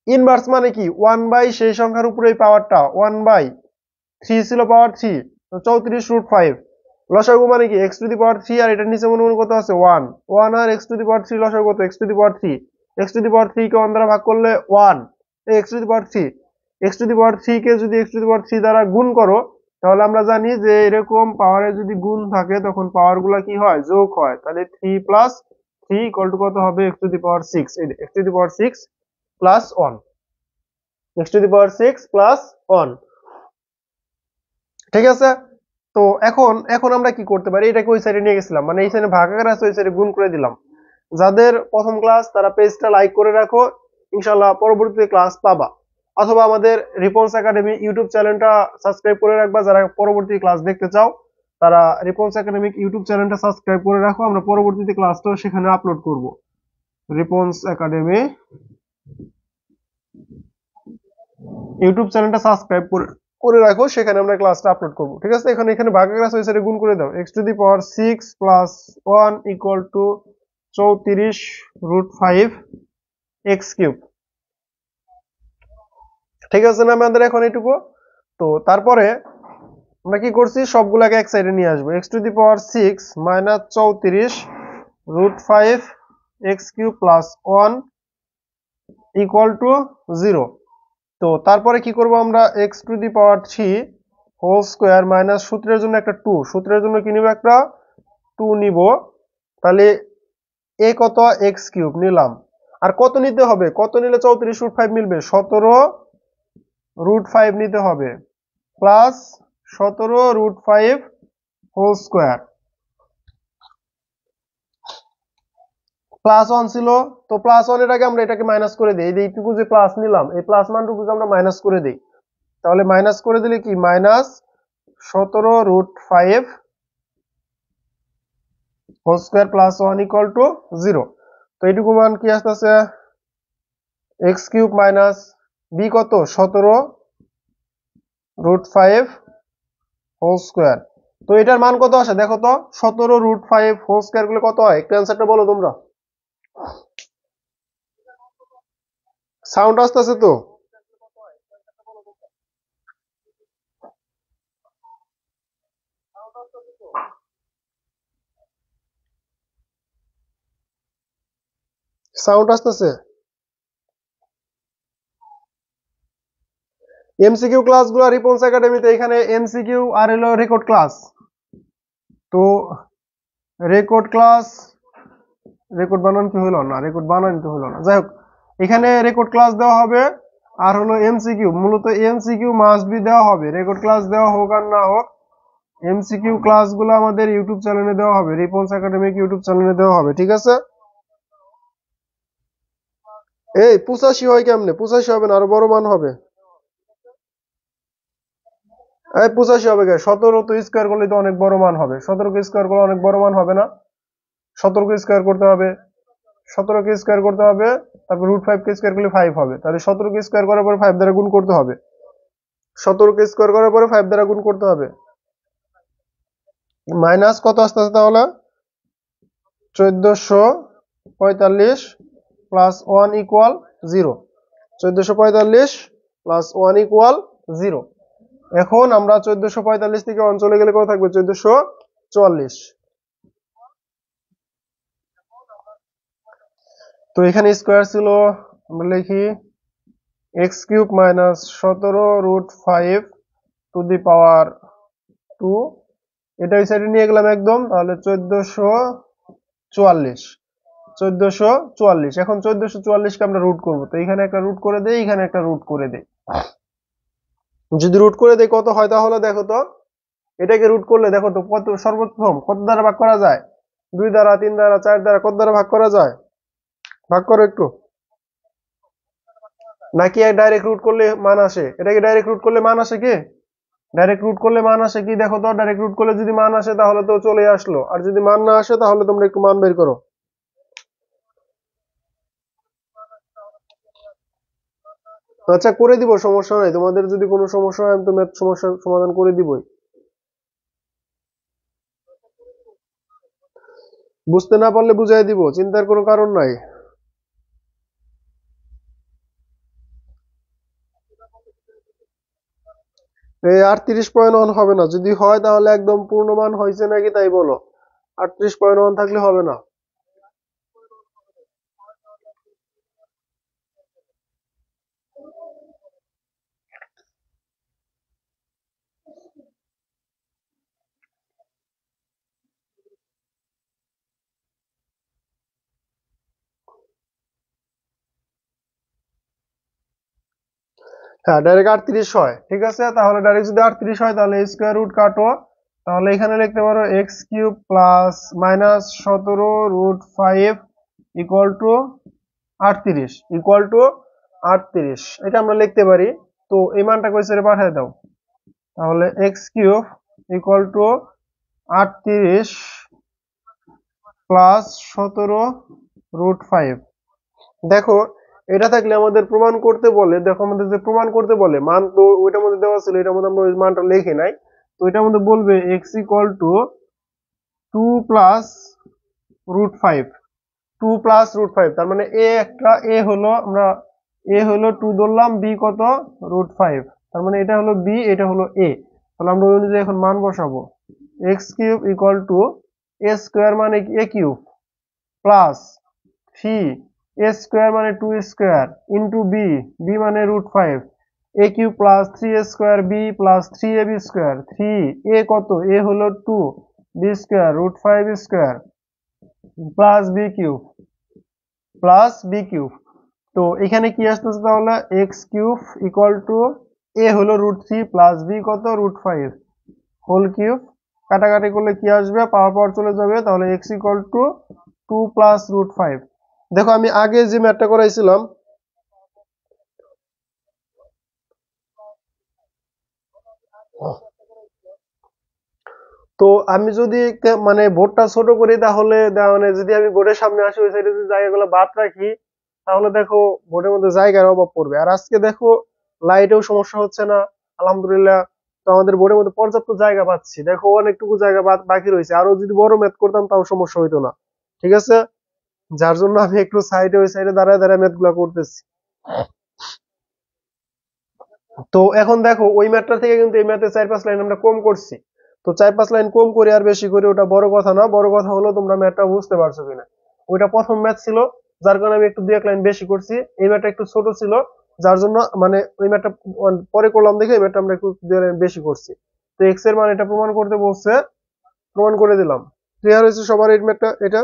ইনভার্স মানে কি, 1 বাই সেই সংখ্যার উপরে পাওয়ারটা 1/3 ছিল, পাওয়ার 3, তো 34√5। লসাগু মানে কি, এক্স টু দি পাওয়ার 3 আর এটার নিচে মনে মনে কত আছে 1, 1 আর এক্স টু দি পাওয়ার 3 লসাগু কত, X to the power 3, X to the power 3 কে 1 দ্বারা ভাগ করলে 1, X to the power 3, X to the power 3 কে যদি এক্স টু দি পাওয়ার 3 দ্বারা গুণ করো, তাহলে আমরা জানি যে এরকম পাওয়ারে যদি গুণ থাকে তখন পাওয়ার গুলা কি হয়, যোগ হয়। তাহলে 3 প্লাস 3 ইকুয়াল টু কত হবে, x to the power 6, x to the power 6 plus 1, X to the power 6 plus 1। ঠিক আছে? তো এখন এখন আমরা কি করতে পারি, এটাকে ওই সাইডে নিয়ে গেছিলাম, মানে এই সাইডে ভাগাকার আছে, ওই সাইডে গুণ করে দিলাম। যাদের প্রথম ক্লাস তারা পেজটা লাইক করে রাখো, ইনশাআল্লাহ পরবর্তীতে ক্লাস পাবা। অথবা আমাদের রিপন্স একাডেমি ইউটিউব চ্যানেলটা সাবস্ক্রাইব করে রাখবা, যারা পরবর্তী ক্লাস দেখতে চাও তারা রিপন্স একাডেমিক ইউটিউব চ্যানেলটা সাবস্ক্রাইব করে রাখো, আমরা পরবর্তীতে ক্লাসটাও সেখানে আপলোড করব। রিপন্স একাডেমি ইউটিউব চ্যানেলটা সাবস্ক্রাইব করে রাখো, সেখানে আমরা ক্লাসটা আপলোড করব। ঠিক আছে? এখানে এখানে ভাগাকার আছে, ওই সাইডে গুণ করে দাও, x to the power 6 plus 1 equal to 34√5 X cube. ঠিক আছে না আমাদের এখন এইটুকু? তো তারপরে আমরা কি করছি, সবগুলাকে এক সাইডে নিয়ে আসবো, X to the power 6 minus 34√5 X cube plus 1 equal to 0। তো তারপরে কি করব আমরা, X to the power 3 whole square minus সূত্রের জন্য একটা 2, সূত্রের জন্য কি নিব, একটা 2 নিব। তাহলে এ কত, এক্স কিউব নিলাম। আর কত নিতে হবে, কত নিলে 34√5 মিলবে, 17√5 নিতে হবে, প্লাস 17√5 হোল স্কোয়ার, প্লাস 1 ছিল। তো প্লাস 1 এর আগে আমরা এটাকে মাইনাস করে দিই, এইটুকু যে প্লাস নিলাম এই প্লাস মানটুকু আমরা মাইনাস করে দিই। তাহলে মাইনাস করে দিলে কি, minus 17√5 whole square plus 1 equal to 0। তো এইটুকু মান কি আসতেছে, এক্স কিউব মাইনাস বি কত, 17√5 হোল স্কোয়ার। তো এটার মান কত আসে দেখো তো, 17√5 হোল স্কোয়ার গুলো কত হয়, একটু অ্যান্সারটা বলো তোমরা। সাউন্ড আসতেছে তো? সাউন্ড আসতেছে? এমসিকিউ ক্লাসগুলো রিপন্স একাডেমিতে, এখানে এমসিকিউ আর হলো রেকর্ড ক্লাস। তো রেকর্ড ক্লাস, রেকর্ড বানান কি হলো না, রেকর্ড বানান তো হলো না, যাই হোক এখানে রেকর্ড ক্লাস দেওয়া হবে। আর হলো এমসিকিউ, মূলত এমসিকিউ মাস্ট বি দেওয়া হবে, রেকর্ড ক্লাস দেওয়া হোক আর না হোক, এমসিকিউ ক্লাসগুলো আমাদের ইউটিউব চ্যানেলে দেওয়া হবে, রিপন্স একাডেমিক ইউটিউব চ্যানেলে দেওয়া হবে। ঠিক আছে? এই 85 হয় কেমনে, 85 হবে না, আরো বড় মান হবে। এই 85 হবে কে, 17 তো স্কোয়ার করলে তো অনেক বড় মান হবে, 17 কে স্কোয়ার করলে অনেক বড় মান হবে না? 17 কে স্কোয়ার করতে হবে, 17 কে স্কোয়ার করতে হবে, তারপর √5 কে স্কোয়ার করলে 5 হবে, তাহলে 17 কে স্কোয়ার করার পরে 5 দ্বারা গুণ করতে হবে, 17 কে স্কোয়ার করার পরে 5 দ্বারা গুণ করতে হবে, মাইনাস কত আসতে আসতে, তাহলে 1445 প্লাস 1 ইকুয়াল 0, 1445 প্লাস 1 ইকুয়াল 0। এখন আমরা 1445 থেকে 1 চলে গেলে কত থাকবে, 1444। তো এখানে স্কোয়ার ছিল, আমরা লিখি X cube minus 17√5 to the power 2, এটা এই সাইডে নিয়ে গেলাম একদম, তাহলে 44, 1444। এখন 1444 কে আমরা রুট করব, তো এখানে একটা রুট করে দেই, এখানে একটা রুট করে দেই। যদি রুট করে দেই কত হয় তাহলে দেখো তো, এটাকে রুট করলে দেখো তো কত, সর্বপ্রথম কত দ্বারা ভাগ করা যায়? 2 দ্বারা, 3 দ্বারা, 4 দ্বারা, কত দ্বারা ভাগ করা যায়? ভাগ করো একটু। নাকি ডাইরেক্ট রুট করলে মান আসে? এটাকে ডাইরেক্ট রুট করলে মান আসে কি? ডাইরেক্ট রুট করলে মান আসে কি দেখো তো, ডাইরেক্ট রুট করলে যদি মান আসে তাহলে তো চলে আসলো, আর যদি মান না আসে তাহলে তোমরা একটু মান বের করো। আচ্ছা করে দিব, সমস্যা নাই, তোমাদের যদি কোনো সমস্যা হয় আমি তো ম্যাথ সমস্যার সমাধান করে দিবই। বুঝতে না পারলে বুঝাই দিব, চিন্তার কোনো কারণ নাই। এই 38.1 হবে না, যদি হয় তাহলে একদম পূর্ণমান হয়েছে নাকি তাই বলো। 38.1 থাকলে হবে না। হ্যাঁ ডাইরেক্ট 38 হয়, ঠিক আছে, তাহলে ডাইরেক্ট যদি 38 হয় তাহলে স্কোয়ার রুট কাটো, তাহলে এখানে লিখতে পারো x cube plus minus 17 √5 equal to 38, equal to 38, এটা আমরা লিখতে পারি। তো এই মানটা কোয়েশ্চেনে পাঠিয়ে দাও, তাহলে X cube equal two 38 plus 17 √5। দেখো এটা থাকলে আমাদের প্রমাণ করতে বলে, দেখো আমাদের যে প্রমাণ করতে বলে মান তো ওইটার মধ্যে দেওয়া ছিল, এটার মধ্যে আমরা ওই মানটা লিখে নাই, তো এটার মধ্যে বলবে x equal to 2 plus √5, 2 plus √5, তার মানে এ একটা, এ হলো আমরা, এ হলো 2 ধরলাম, বি কত √5, তার মানে এটা হলো বি, এটা হলো এ। তাহলে আমরা ওই অনুযায়ী এখন মান বসাবো, X cube equal to A square মানে A cube plus 3 A square মানে 2 স্কোয়ার ইন্টু বি, বি মানে √5, A cube plus 3 A square B plus 3 A B square, 3 A কত, এ হলো 2 B square √5 square plus B cube, plus B cube. তো এখানে কি আসতেছে তাহলে X cube equal to A হলো √3 প্লাস বি কত √5 হোল কিউব, কাটাকাটি করলে কি আসবে, পাওয়ার পাওয়ার চলে যাবে, তাহলে এক্স ইকুয়াল টু 2 প্লাস √5। দেখো আমি আগে যে ম্যাথটা করাইছিলাম, তো আমি যদি মানে বোর্ডটা ছোট করি তাহলে মানে যদি আমি বোর্ডের সামনে আসি ওই সাইডে যদি জায়গাগুলো বাদ রাখি তাহলে দেখো বোর্ডের মধ্যে জায়গার অভাব পড়বে। আর আজকে দেখো লাইটেও সমস্যা হচ্ছে না, আলহামদুলিল্লাহ। তো আমাদের বোর্ডের মধ্যে পর্যাপ্ত জায়গা পাচ্ছি, দেখো অনেকটুকু জায়গা বাকি রয়েছে, আরো যদি বড় ম্যাথ করতাম তাও সমস্যা হইতো না, ঠিক আছে। যার জন্য আমি একটু সাইডে, ওই সাইডে দাঁড়ায় দাঁড়ায় ম্যাথ গুলা করতেছি। তো এখন দেখো ওই ম্যাথটা থেকে কিন্তু এই ম্যাথে 4-5 লাইন আমরা কম করছি। তো 4-5 লাইন কম করে আর বেশি করে ওটা বড় কথা না, বড় কথা হলো তোমরা ম্যাথটা বুঝতে পারছো কিনা। ওইটা প্রথম ম্যাথ ছিল, যার কারণে আমি একটু 2-1 লাইন বেশি করছি। এই ম্যাথটা একটু ছোট ছিল, যার জন্য মানে ওই ম্যাথটা পরে করলাম দেখে এই ম্যাথটা আমরা একটু 2 লাইন বেশি করছি। তো এক্স এর মান এটা প্রমাণ করতে বলছে, প্রমাণ করে দিলাম। ক্লিয়ার হয়েছে সবার এই ম্যাথটা? এটা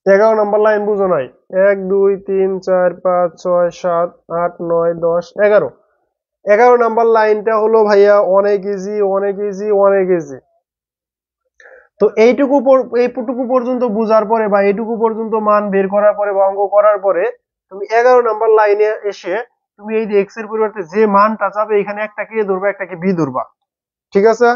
11 নাম্বার লাইন বুঝো নাই? 1 2 3 4 5 6 7 8 9 10 11, 11 নাম্বার লাইনটা হলো ভাইয়া অনেক ইজি, অনেক ইজি, অনেক ইজি। তো এইটুকু পর্যন্ত বুঝার পরে বা এইটুকু পর্যন্ত মান বের করার পরে বা অঙ্ক করার পরে তুমি 11 নাম্বার লাইনে এসে তুমি এই যে এক্স এর পরিবর্তে যে মানটা চাবে এখানে একটাকে এ ধরবা একটাকে বি ধরবা, ঠিক আছে।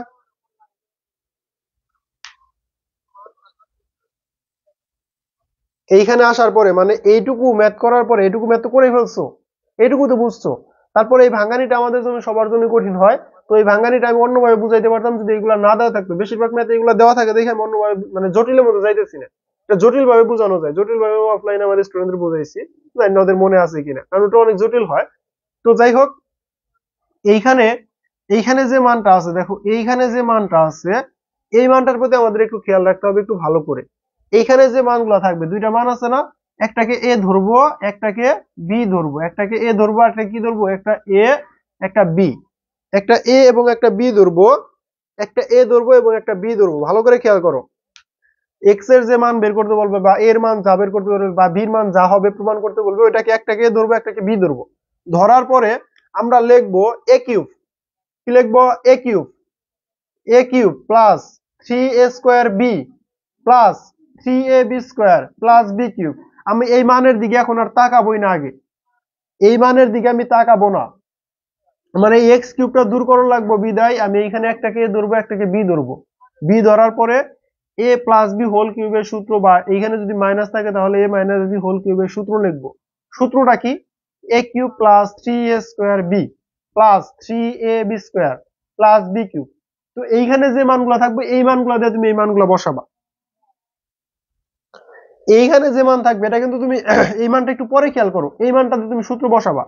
এইখানে আসার পরে মানে এইটুকু ম্যাথ করার পরে, এইটুকু ম্যাথ তো করে ফেলছো, এইটুকু তো বুঝছো, তারপরে এই ভাঙানিটা আমাদের জন্য সবার জন্য কঠিন হয়। তো এই ভাঙানিটা আমি অন্যভাবে বুঝাইতে পারতাম যদি এগুলা না দেওয়া থাকতো, বেশিরভাগ ম্যাথ এগুলা দেওয়া থাকে দেখে আমি অন্যভাবে মানে জটিলের মতো যাইতেছি না, এটা জটিল ভাবে বোঝানো যায়, জটিল ভাবে অফলাইনে আমার স্টুডেন্টদের বুঝাইছি, জানি না ওদের মনে আছে কিনা, কারণ ওটা অনেক জটিল হয়। তো যাই হোক, এইখানে এইখানে যে মানটা আছে দেখো, এইখানে যে মানটা আছে এই মানটার প্রতি আমাদের একটু খেয়াল রাখতে হবে একটু ভালো করে। এইখানে যে মানগুলো থাকবে, দুইটা মান আছে না, একটাকে এ ধরবো, একটাকে বি ধরবো, একটাকে এ ধরবো, একটা কি ধরবো, একটা এ, একটা বি, একটা এ এবং একটা বি ধরবো, একটা এ ধরবো এবং একটা বি ধরবো। ভালো করে খেয়াল করো, এক্স এর যে মান বের করতে বলবে বা এর মান যা বের করতে বলবে বা বির মান যা হবে প্রমাণ করতে বলবে, ওইটাকে একটাকে এ ধরবো, একটাকে বি ধরবো। ধরার পরে আমরা লিখবো এ কিউব, কি লিখবো, A cube, A cube plus 3a² B plus 3ab² plus B cube. আমি এই মানের দিকে এখন আর তাকাবোই না, আগে এই মানের দিকে আমি তাকাবো না, মানে এই এক্স কিউবটা দূর করা লাগবো, বিদায় আমি এখানে একটাকে এ ধরবো, একটাকে বি ধরবো। বি ধরার পরে এ প্লাস বি হোল কিউবের সূত্র, বা এইখানে যদি মাইনাস থাকে তাহলে এ মাইনাস বি হোল কিউবের সূত্র লিখবো। সূত্রটা কি, A cube plus 3a² B plus 3ab² plus B cube. তো এইখানে যে মানগুলো থাকবে এই মানগুলো দিয়ে তুমি এই মানগুলো বসাবা। এইখানে যে মান থাকবে এটা কিন্তু তুমি এই মানটা একটু পরে খেয়াল করো, এই মানটাতে তুমি সূত্র বসাবা।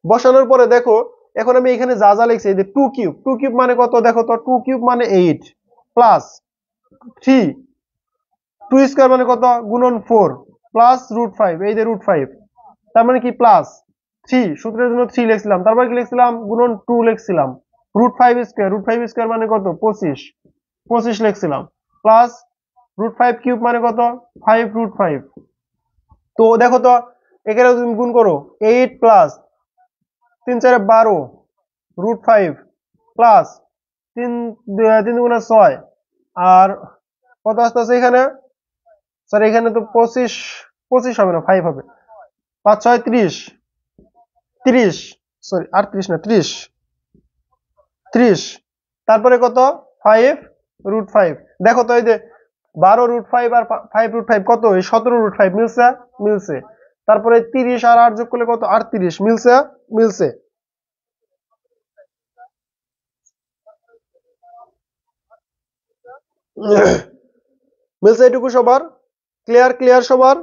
বসানোর পরে দেখো, এখন আমি এখানে যা যা লিখছি, এই যে 2 কিউব, 2 কিউব মানে কত দেখো তো, 2 কিউব মানে 8 প্লাস 3, 2 স্কয়ার মানে কত, গুণন 4 প্লাস √5, এই যে √5, তার মানে কি প্লাস 3, সূত্রের জন্য 3 লিখছিলাম, তারপর কি লিখছিলাম, গুণন 2 লিখছিলাম, √5² √5² মানে কত 25, 25 লিখছিলাম, প্লাস √5 কিউব মানে কত 5 √5। তো দেখো তো, এখানে তুমি গুণ করো, 8 প্লাস 3 4 12 √5 প্লাস 3 3 দুগুণে 6, আর কত আসতেছে এখানে, স্যার এখানে তো 25, 25 হবে না, 5 হবে, 5 6 30, 30, সরি 38 না 30, 30, তারপরে কত 5 √5। দেখো তো এই যে 12 √5 আর 5 √5 কত, এই 17 √5, মিলছে, মিলছে। তারপরে 30 আর 8 যোগ করলে কত, 38, মিলছে, মিলছে। মিলছে এটুকু সবার, ক্লিয়ার, ক্লিয়ার সবার।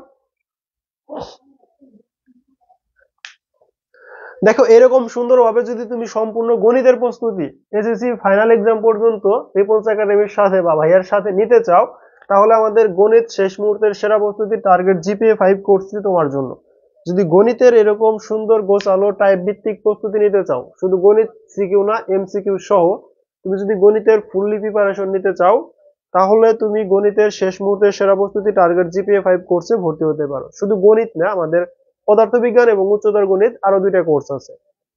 দেখো এরকম সুন্দরভাবে যদি তুমি সম্পূর্ণ গণিতের প্রস্তুতি এসএসসি ফাইনাল এক্সাম পর্যন্ত রিপন্স একাডেমির সাথে বা ভাইয়ার সাথে নিতে চাও, তাহলে আমাদের গণিত শেষ মুহূর্তের সেরা প্রস্তুতি টার্গেট জিপিএ 5 করছি তোমার জন্য। যদি গণিতের এরকম সুন্দর গোছালো টাইপ ভিত্তিক প্রস্তুতি নিতে চাও, শুধু গণিত সিকিউ না এমসিকিউ সহ, তুমি যদি গণিতের ফুললি প্রিপারেশন নিতে চাও, তাহলে তুমি গণিতের শেষ মুহূর্তের সেরা প্রস্তুতি টার্গেট জিপিএ 5 কোর্সে ভর্তি হতে পারো। শুধু গণিত না, আমাদের পদার্থবিজ্ঞান এবং উচ্চতর গণিত আরো 2টা কোর্স আছে।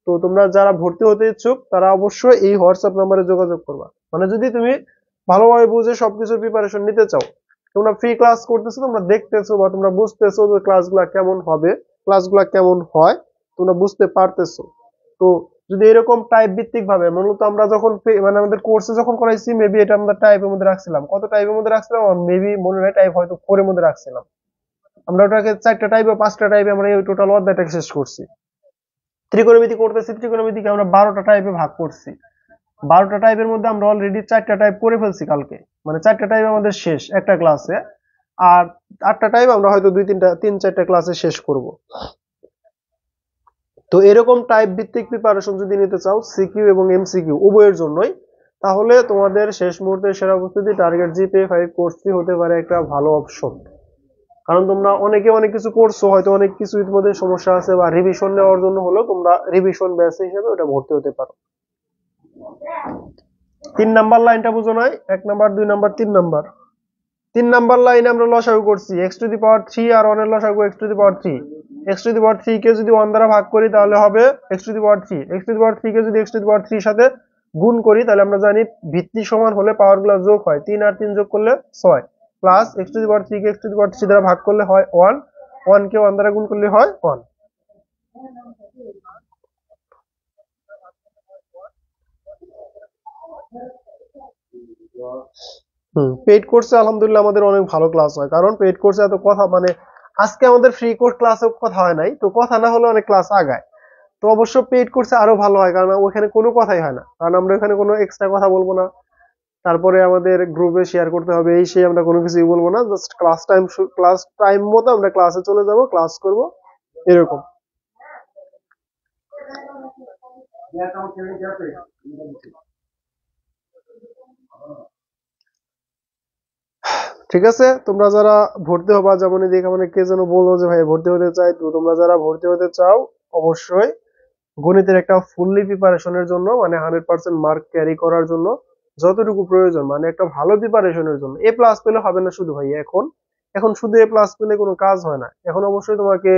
তো তোমরা যারা ভর্তি হতে ইচ্ছুক তারা অবশ্যই এই হোয়াটসঅ্যাপ নাম্বারে যোগাযোগ করবা। মানে যদি তুমি ভালোভাবে বুঝে সবকিছুর প্রিপারেশন নিতে চাও, তোমরা ফ্রি ক্লাস করতেছো, তোমরা দেখতেছো বা তোমরা বুঝতেছো যে ক্লাসগুলো কেমন হবে, ক্লাসগুলো কেমন হয়, তোমরা বুঝতে পারতেছো। তো যদি এরকম টাইপ ভিত্তিক ভাবে, মূলত আমরা যখন মানে আমাদের কোর্সে যখন করাইছি, মেবি এটা আমরা টাইপের মধ্যে রাখছিলাম, কত টাইপের মধ্যে রাখছিলাম মেবি মনে নাই, টাইপ হয়তো 4 এর মধ্যে রাখছিলাম। আমরা ওটাকে 4টা টাইপ বা 5টা টাইপে আমরা এই টোটাল অধ্যায়টাকে শেষ করছি। ত্রিকোণমিতি করতেছি, ত্রিকোণমিতিকে আমরা 12টা টাইপে ভাগ করছি। 12টা টাইপের মধ্যে আমরা অলরেডি 4টা টাইপ করে ফেলছি কালকে, মানে 4টা টাইপ আমাদের শেষ একটা ক্লাসে। আর 8টা টাইপ আমরা হয়তো 3 4টা ক্লাসে শেষ করব। তো এরকম টাইপ ভিত্তিক প্রিপারেশন যদি নিতে চাও সিকিউ এবং এমসিকিউ উভয়ের জন্যই, তাহলে তোমাদের শেষ মুহূর্তের সেরা প্রস্তুতি টার্গেট জিপিএ 5 কোর্সটি হতে পারে একটা ভালো অপশন। কারণ তোমরা অনেকে অনেক কিছু করছো, হয়তো অনেক কিছু ইতিমধ্যে সমস্যা আছে, বা রিভিশন নেওয়ার জন্য হলেও তোমরা রিভিশন ব্যাচ হিসেবে ওটা ভর্তি হতে পারো। 3 নাম্বার লাইনটা বুঝো নাই, 1 নাম্বার 2 নাম্বার 3 নাম্বার। 3 নাম্বার লাইনে আমরা লসাগু করছি x⁻³ আর 1 এর লসাগু x⁻³ x⁻³ কে যদি 1 দ্বারা ভাগ করি তাহলে হবে x⁻³ x⁻³ কে যদি x⁻³ এর সাথে গুণ করি তাহলে আমরা জানি ভিত্তি সমান হলে পাওয়ার গুলো যোগ হয়, 3 আর 3 যোগ করলে 6, প্লাস x⁻³ কে x⁻³ দ্বারা ভাগ করলে হয় 1, 1 কে 1 দ্বারা গুণ করলে হয় 1। পেইড কোর্সে আলহামদুলিল্লাহ আমাদের অনেক ভালো ক্লাস হয়, কারণ পেইড কোর্সে এত কথা, মানে আজকে আমাদের ফ্রি কোর্স ক্লাসে কথা হয় নাই, তো কথা না হলে অনেক ক্লাস আগায়। তো অবশ্য পেইড কোর্সে আরো ভালো হয়, কারণ ওখানে কোনো কথাই হয় না, কারণ আমরা ওখানে কোনো এক্সট্রা কথা বলবো না, তারপরে আমাদের গ্রুপে শেয়ার করতে হবে, এই সেই আমরা কোনো কিছুই বলবো না, জাস্ট ক্লাস টাইম মতো আমরা ক্লাসে চলে যাব, ক্লাস করব, এরকম। ঠিক আছে, তোমরা যারা ভর্তি হবা, যেমন এদিকে মানে কে যেন বললো যে ভাই ভর্তি হতে চাই, তো তোমরা যারা ভর্তি হতে চাও অবশ্যই গণিতের একটা ফুললি প্রিপারেশনের জন্য, মানে 100% মার্ক ক্যারি করার জন্য যতটুকু প্রয়োজন, মানে একটা ভালো প্রিপারেশনের জন্য এ প্লাস পেলে হবে না শুধু ভাই। এখন এখন শুধু এ প্লাস পেলে কোনো কাজ হয় না। এখন অবশ্যই তোমাকে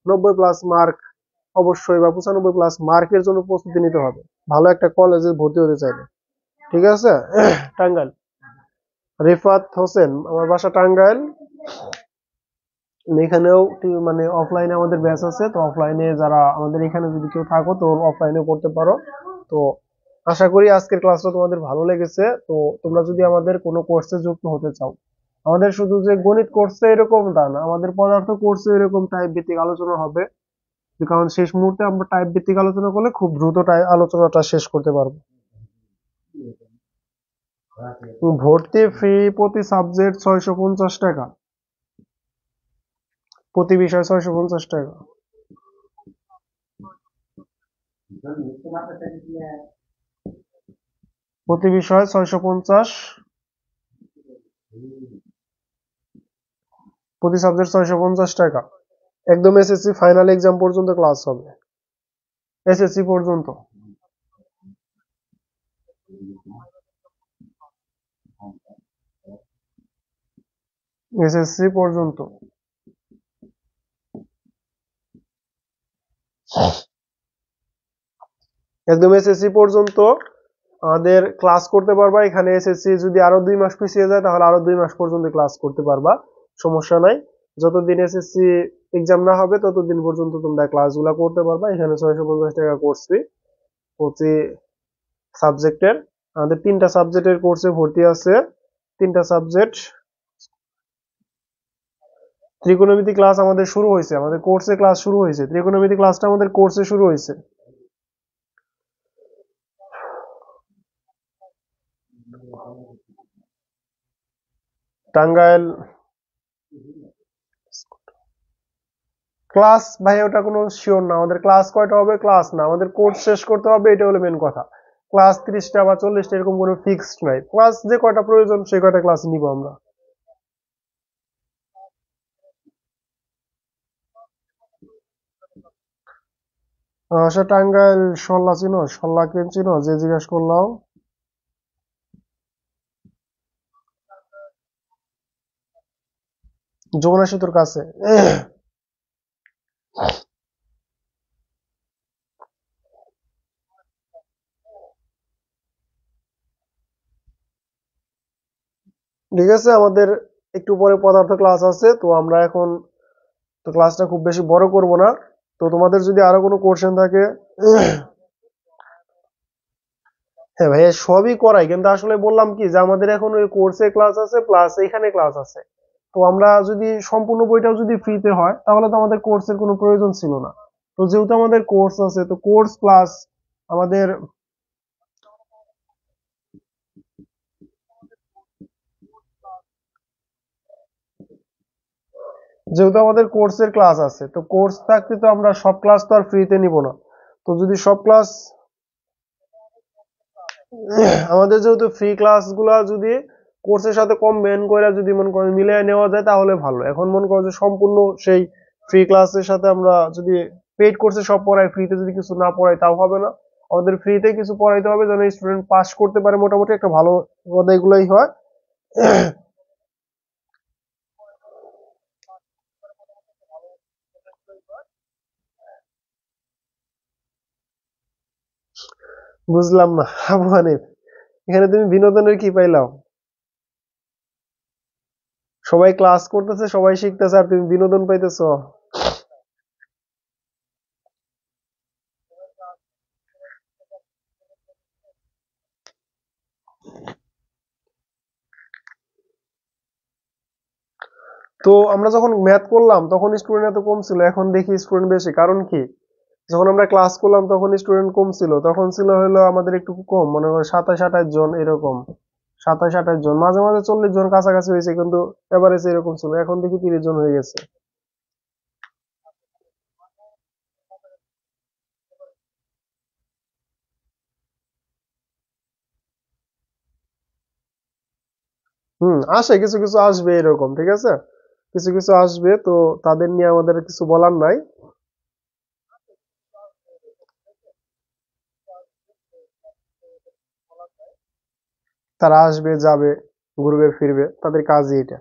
90+ মার্ক অবশ্যই, বা 95+ মার্কের জন্য প্রস্তুতি নিতে হবে ভালো একটা কলেজে ভর্তি হতে চাইলে। ঠিক আছে। টাঙ্গাইল, রিফাত হোসেন, আমার বাসা টাঙ্গাইল। এখানেও মানে অফলাইনে আমাদের ব্যাচ আছে, তো অফলাইনে যারা আমাদের এখানে যদি কেউ থাকো তো অফলাইনে করতে পারো। তো আশা করি আজকের ক্লাসটা তোমাদের ভালো লেগেছে। তো তোমরা যদি আমাদের কোনো কোর্সে যুক্ত হতে চাও, আমাদের শুধু যে গণিত কোর্সে এরকম তা না, আমাদের পদার্থ কোর্সে এরকম টাইপ ভিত্তিক আলোচনা হবে, কারণ শেষ মুহূর্তে আমরা টাইপ ভিত্তিক আলোচনা করলে খুব দ্রুত আলোচনাটা শেষ করতে পারবো। ভর্তি ফি প্রতি সাবজেক্ট 650 টাকা, প্রতি বিষয় 650 টাকা। প্রতি বিষয় 650, প্রতি সাবজেক্ট 650 টাকা। একদম এসএসসি ফাইনাল এক্সাম পর্যন্ত ক্লাস হবে, এসএসসি পর্যন্ত। এসএসসি পর্যন্ত একদম এসএসসি পর্যন্ত আমাদের ক্লাস করতে পারবা। এখানে এসএসসি যদি আরো 2 মাস পিছিয়ে যায় তাহলে আরো 2 মাস পর্যন্ত ক্লাস করতে পারবা, সমস্যা নাই। যতদিন এসএসসি এক্সাম না হবে ততদিন পর্যন্ত তোমরা ক্লাসগুলো করতে পারবা। এখানে 650 টাকা কোর্স ফি প্রতি সাবজেক্টের। আমাদের 3টা সাবজেক্টের কোর্সে ভর্তি আছে, 3টা সাবজেক্ট। ত্রিকোণমিতি ক্লাস আমাদের শুরু হয়েছে, আমাদের কোর্সে ক্লাস শুরু হয়েছে, ত্রিকোণমিতি ক্লাসটা আমাদের কোর্সে শুরু হয়েছে। টাঙ্গাইল ক্লাস ভাই ওটা কোনো শিওর না, আমাদের ক্লাস কয়টা হবে ক্লাস না, আমাদের কোর্স শেষ করতে হবে, এটা হলো মেন কথা। ক্লাস 30টা বা 40টা এরকম কোনো ফিক্সড নাই, ক্লাস যে কয়টা প্রয়োজন সে কয়টা ক্লাস নিব আমরা। আচ্ছা, টাঙ্গাইল সল্লা চিনো? সল্লাকে চিনো? যে জিজ্ঞাসা করলাম। যমুনা সেতুর কাছে। ঠিক আছে, আমাদের একটু পরে পদার্থ ক্লাস আছে, তো আমরা এখন তো ক্লাসটা খুব বেশি বড় করব না। তো তোমাদের যদি আরো কোনো কোশ্চেন থাকে। হ্যাঁ ভাইয়া, সবই করাই, কিন্তু আসলে বললাম কি যে আমাদের এখন ওই কোর্সে ক্লাস আছে প্লাস এখানে ক্লাস আছে। তো আমরা যদি সম্পূর্ণ বইটাও যদি ফ্রিতে হয় তাহলে তো আমাদের কোর্সের কোনো প্রয়োজন ছিল না। তো যেহেতু আমাদের কোর্স আছে, তো কোর্স প্লাস আমাদের, যেহেতু আমাদের কোর্সের ক্লাস আছে, তো কোর্স থাকতে তো আমরা সব ক্লাস তো আর ফ্রিতে নিব না। তো যদি সব ক্লাস, আমাদের যেহেতু ফ্রি ক্লাসগুলো যদি কোর্সের সাথে কম্বাইন করে যদি মনে করেন মিলিয়ে নেওয়া যায় তাহলে ভালো। এখন মনে করো যে সম্পূর্ণ সেই ফ্রি ক্লাসের সাথে আমরা যদি পেইড কোর্সে সব পড়াই, ফ্রিতে যদি কিছু না পড়াই তাও হবে না। আমাদের ফ্রিতে কিছু পড়াইতে হবে যেন স্টুডেন্ট পাস করতে পারে, মোটামুটি একটা ভালো কথা এগুলোই হয়। বুঝলাম না আবু হানিফ, এখানে তুমি বিনোদনের কি পাইলাম? সবাই ক্লাস করতেছে, সবাই শিখতেছে, আর তুমি বিনোদন পাইতেছো? তো আমরা যখন ম্যাথ করলাম তখন স্টুডেন্ট এত কম ছিল, এখন দেখি স্টুডেন্ট বেশি, কারণ কি? যখন আমরা ক্লাস করলাম তখন স্টুডেন্ট কম ছিল, তখন ছিল হলো আমাদের একটু কম, মনে হয় 27-28 জন এরকম। 27-28 জন, মাঝে মাঝে 40 জন কাছাকাছি হয়েছে, কিন্তু এভারেজ এরকম ছিল। এখন দেখি 30 জন হয়ে গেছে। আসে, কিছু কিছু আসবে এরকম, ঠিক আছে, কিছু কিছু আসবে, তো তাদের নিয়ে আমাদের কিছু বলার নাই। তারা আসবে যাবে, ঘুরবে ফিরবে, তাদের কাজই এটা।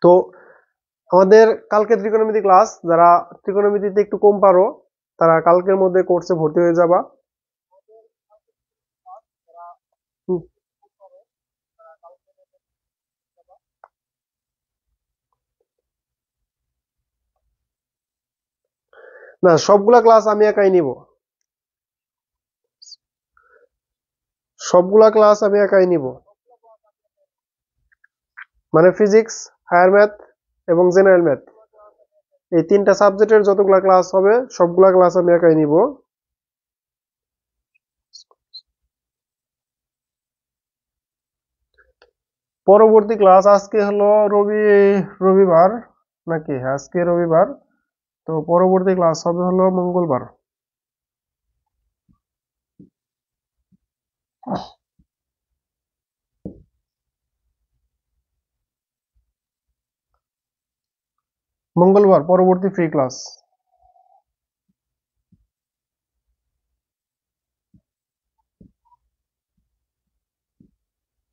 তো আমাদের কালকে ত্রিকোণমিতি ক্লাস, যারা ত্রিকোণমিতিতে একটু কম পারো তারা কালকের মধ্যে কোর্সে ভর্তি হয়ে যাবা। হুম, না, সবগুলা ক্লাস আমি একাই নিব, সবগুলা ক্লাস আমি একাই নিব, মানে ফিজিক্স, হায়ার ম্যাথ এবং জেনারেল ম্যাথ, এই তিনটা সাবজেক্টের যতগুলা ক্লাস হবে সবগুলা ক্লাস আমি একাই নিব। পরবর্তী ক্লাস আজকে হলো রবিবার নাকি? হ্যাঁ, আজকে রবিবার, তো পরবর্তী ক্লাস হবে হলো মঙ্গলবার। মঙ্গলবার পরবর্তী ফ্রি ক্লাস।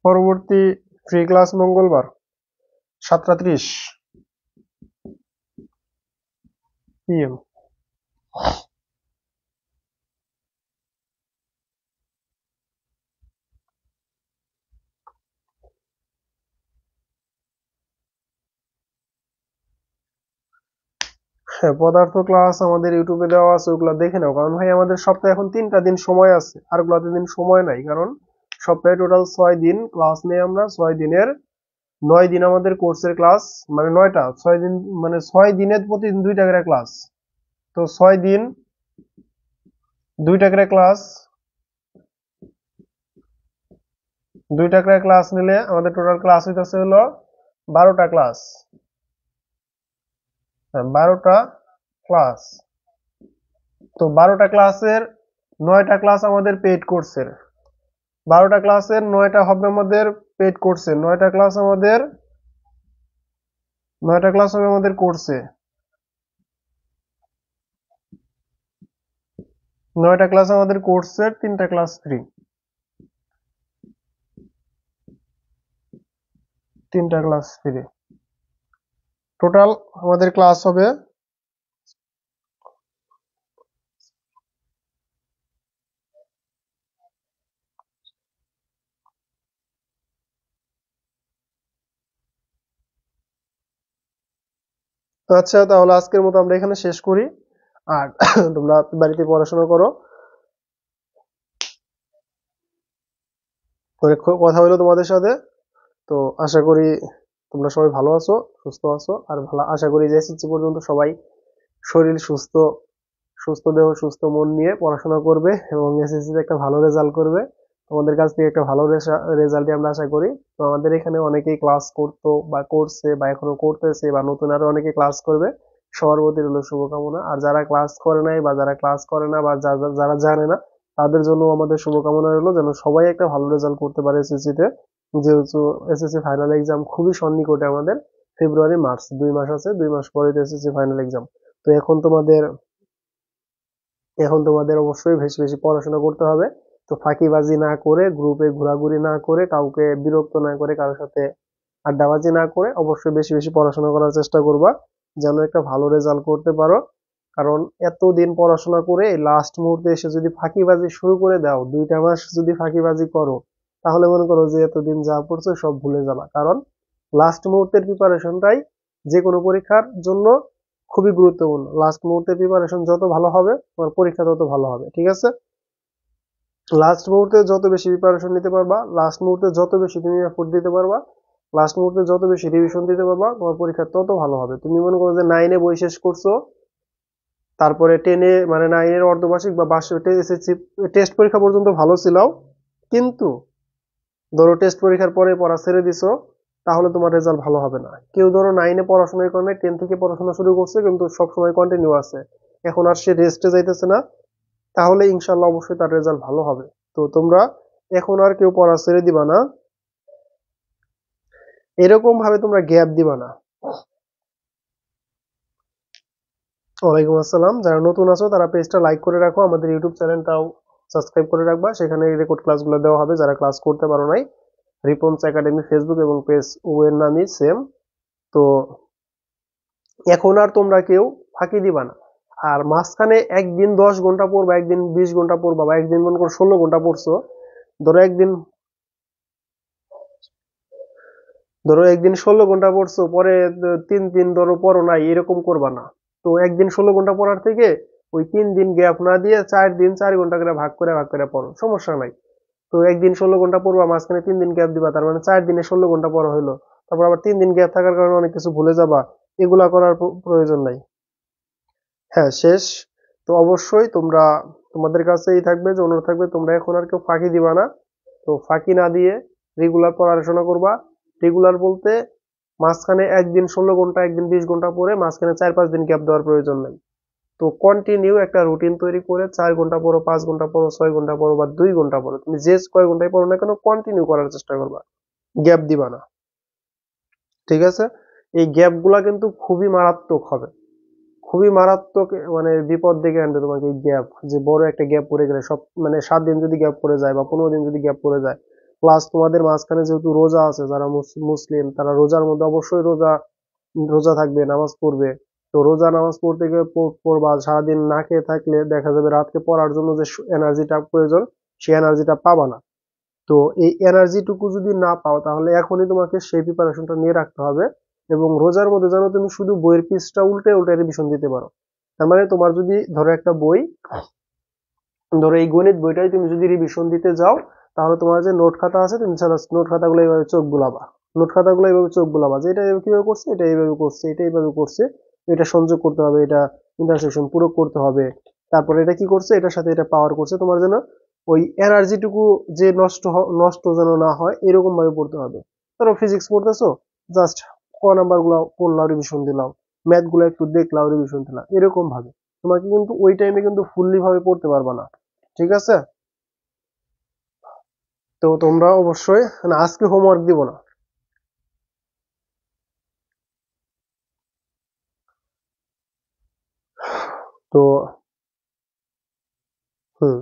পরবর্তী ফ্রি ক্লাস মঙ্গলবার 7:30 PM। হ্যাঁ, পদার্থ ক্লাস আমাদের ইউটিউবে দেওয়া আছে, ওগুলা দেখে নাও, কারণ ভাই আমাদের সপ্তাহে এখন 3টা দিন সময় আছে, আর গুলাতে দিন সময় নাই, কারণ সপ্তাহে টোটাল 6 দিন ক্লাস নেই আমরা, 6 দিনের 9 দিন আমাদের কোর্সের ক্লাস, মানে 9টা, 6 দিন মানে 6 দিনের প্রতিদিন 2টা করে ক্লাস, তো 6 দিন 2টা করে ক্লাস, 2টা করে ক্লাস নিলে আমাদের টোটাল ক্লাস হইতেছে হলো 12টা ক্লাস। হ্যাঁ, 12টা ক্লাস। তো 12টা ক্লাসের 9টা ক্লাস আমাদের পেইড কোর্সের, 12টা ক্লাসের 9টা হবে আমাদের পেইড কোর্সে, 9টা ক্লাস হবে আমাদের কোর্সে, 9টা ক্লাস আমাদের কোর্সের, 3টা ক্লাস ফ্রি, 3টা ক্লাস ফ্রি, টোটাল আমাদের ক্লাস হবে। তো আচ্ছা, তাহলে আজকের মতো আমরা এখানে শেষ করি, আর তোমরা বাড়িতে পড়াশোনা করো। অনেক কথা হলো তোমাদের সাথে, তো আশা করি তোমরা সবাই ভালো আছো, সুস্থ আছো, আর ভালো আশা করি যে এসএসসি পর্যন্ত সবাই শরীর সুস্থ, সুস্থ দেহ সুস্থ মন নিয়ে পড়াশোনা করবে এবং এসএসসিতে একটা ভালো রেজাল্ট করবে। তোমাদের কাছ থেকে একটা ভালো রেজাল্ট আমরা আশা করি। তো আমাদের এখানে অনেকেই ক্লাস করতো বা করছে বা এখনো করতেছে বা নতুন আরো অনেকে ক্লাস করবে, সবার প্রতি রইল শুভকামনা। আর যারা ক্লাস করে নাই বা যারা ক্লাস করে না বা যারা জানে না, তাদের জন্য আমাদের শুভকামনা রইলো যেন সবাই একটা ভালো রেজাল্ট করতে পারে এসএসসি তে, যেহেতু এসএসসি ফাইনাল এক্সাম খুবই সন্নিকটে আমাদের, ফেব্রুয়ারি মার্চ 2 মাস আছে, 2 মাস পরে এসএসসি ফাইনাল এক্সাম। তো এখন তোমাদের অবশ্যই বেশি বেশি পড়াশোনা করতে হবে। তো ফাঁকিবাজি না করে, গ্রুপে ঘোরাঘুরি না করে, কাউকে বিরক্ত না করে, কারোর সাথে আড্ডাবাজি না করে অবশ্যই বেশি বেশি পড়াশোনা করার চেষ্টা করবা, যেন একটা ভালো রেজাল্ট করতে পারো। কারণ এতদিন পড়াশোনা করে লাস্ট মুহূর্তে এসে যদি ফাঁকিবাজি শুরু করে দাও, 2টা মাস যদি ফাঁকিবাজি করো, তাহলে মনে করো যে এতদিন যা পড়ছো সব ভুলে যাবা। কারণ লাস্ট মুহূর্তের প্রিপারেশনটাই যে কোনো পরীক্ষার জন্য খুবই গুরুত্বপূর্ণ। লাস্ট মুহূর্তে প্রিপারেশন যত ভালো হবে তোমার পরীক্ষা তত ভালো হবে, ঠিক আছে? লাস্ট মুহূর্তে যত বেশি প্রিপারেশন নিতে পারবা, লাস্ট মুহূর্তে যত বেশি তুমি এফোর্ট দিতে পারবা, লাস্ট মুহূর্তে যত বেশি রিভিশন দিতে পারবা, তোমার পরীক্ষা তত ভালো হবে। তুমি মনে করো যে 9-এ বই শেষ করছো, তারপরে 10-এ মানে 9-এর অর্ধবার্ষিক বা বার্ষিক এসএসসি টেস্ট পরীক্ষা পর্যন্ত ভালো ছিলাও, কিন্তু ধরো টেস্ট পরীক্ষার পরে পড়া ছেড়ে দিছো, তাহলে তোমার রেজাল্ট ভালো হবে না। কেউ ধরো 9-এ পড়াশোনার কারণে 10 থেকে পড়াশোনা শুরু করছে কিন্তু সবসময় কন্টিনিউ আছে, এখন আর সে রেস্টে যাইতেছে না, তাহলে ইনশাল্লাহ অবশ্যই তার রেজাল্ট ভালো হবে। তো তোমরা এখন আর কেউ পড়া ছেড়ে দিবা না, এরকম ভাবে তোমরা গ্যাপ দিবা না। ওয়ালাইকুম আসসালাম। যারা নতুন আছো তারা পেজটা লাইক করে রাখো, আমাদের ইউটিউব চ্যানেলটাও সাবস্ক্রাইব করে রাখবা, সেখানে রেকর্ড ক্লাসগুলো দেওয়া হবে যারা ক্লাস করতে পারো নাই। রিপন্স একাডেমি ফেসবুক এবং পেজ উয়ের নামই সেম। তো এখন আর তোমরা কেউ ফাঁকি দিবা না। আর মাঝখানে একদিন 10 ঘন্টা পড়বা, একদিন 20 ঘন্টা পড়বা, বা একদিন মনে করো 16 ঘন্টা পড়ছো। ধরো একদিন ধরো একদিন 16 ঘন্টা পড়ছো, পরে 3 দিন ধরো পড়ো নাই, এরকম করবা না। তো একদিন 16 ঘন্টা পড়ার থেকে ওই 3 দিন গ্যাপ না দিয়ে 4 দিন 4 ঘন্টা করে ভাগ করে পড়ো, সমস্যা নাই। তো একদিন 16 ঘন্টা পড়বা, মাঝখানে 3 দিন গ্যাপ দিবা, তার মানে 4 দিনে 16 ঘন্টা পড়া হলো। তারপর আবার 3 দিন গ্যাপ থাকার কারণে অনেক কিছু ভুলে যাবা, এগুলা করার প্রয়োজন নাই। হ্যাঁ, শেষ। তো অবশ্যই তোমরা, তোমাদের কাছে এই থাকবে যে অনুরোধ থাকবে, তোমরা এখন আর কেউ ফাঁকি দিবা না। তো ফাঁকি না দিয়ে রেগুলার পড়াশোনা করবা। রেগুলার বলতে মাঝখানে একদিন 16 ঘন্টা, একদিন 20 ঘন্টা পড়ে মাঝখানে 4-5 দিন গ্যাপ দেওয়ার প্রয়োজন নাই। তো কন্টিনিউ একটা রুটিন তৈরি করে 4 ঘন্টা পড়ো, 5 ঘন্টা পড়ো, 6 ঘন্টা পড়ো, বা 2 ঘন্টা পড়ো, তুমি যে কয় ঘন্টায় পড়ো না কেন কন্টিনিউ করার চেষ্টা করবা, গ্যাপ দিবা না। ঠিক আছে? এই গ্যাপ গুলা কিন্তু খুবই মারাত্মক হবে, খুবই মারাত্মক, মানে বিপদ ডেকে আনবে তোমাকে এই গ্যাপ। যে বড় একটা গ্যাপ পড়ে গেলে, সব মানে 7 দিন যদি গ্যাপ পড়ে যায় বা 15 দিন যদি গ্যাপ পড়ে যায়, প্লাস তোমাদের মাঝখানে যেহেতু রোজা আছে, যারা মুসলিম তারা রোজার মধ্যে অবশ্যই রোজা রোজা থাকবে, নামাজ পড়বে। তো রোজা নামাজ পড়তে গিয়ে পড়বা, সারাদিন না খেয়ে থাকলে দেখা যাবে রাতকে পড়ার জন্য যে এনার্জিটা প্রয়োজন, সেই এনার্জিটা পাবা না। তো এই এনার্জিটুকু যদি না পাও, তাহলে এখনই তোমাকে সেই প্রিপারেশনটা নিয়ে রাখতে হবে। এবং রোজার মধ্যে যেন তুমি শুধু বইয়ের পৃষ্ঠা উল্টে উল্টে রিভিশন দিতে পারো। তার মানে তোমার যদি ধরো একটা বই, ধরো এই গণিত বইটাই তুমি যদি রিভিশন দিতে যাও, তাহলে তোমার যে নোট খাতা আছে, তুমি নোট খাতাগুলো এইভাবে চোখ বুলাবা, নোট খাতাগুলো এইভাবে চোখ বুলাবা, যে এটা কিভাবে করছে, এটা এইভাবে করছে, এটা এইভাবে করছে, এটা সংযোগ করতে হবে, এটা ইন্টারসেকশন পূরক করতে হবে, তারপরে এটা কি করছে, এটার সাথে এটা পাওয়ার করছে, তোমার যেন ওই এনার্জিটুকু যে নষ্ট যেন না হয়, এরকম ভাবে পড়তে হবে। ধরো ফিজিক্স পড়তেছো, জাস্ট ক নাম্বার গুলো পড়লাও, রিভিশন দিলাও, ম্যাথ গুলো একটু দেখলাও, রিভিশন দিলাম, এরকম ভাবে। তোমাকে কিন্তু ওই টাইমে কিন্তু ফুললি ভাবে পড়তে পারবা না। ঠিক আছে? তো তোমরা অবশ্যই, না আজকে হোমওয়ার্ক দিব না। তো হুম,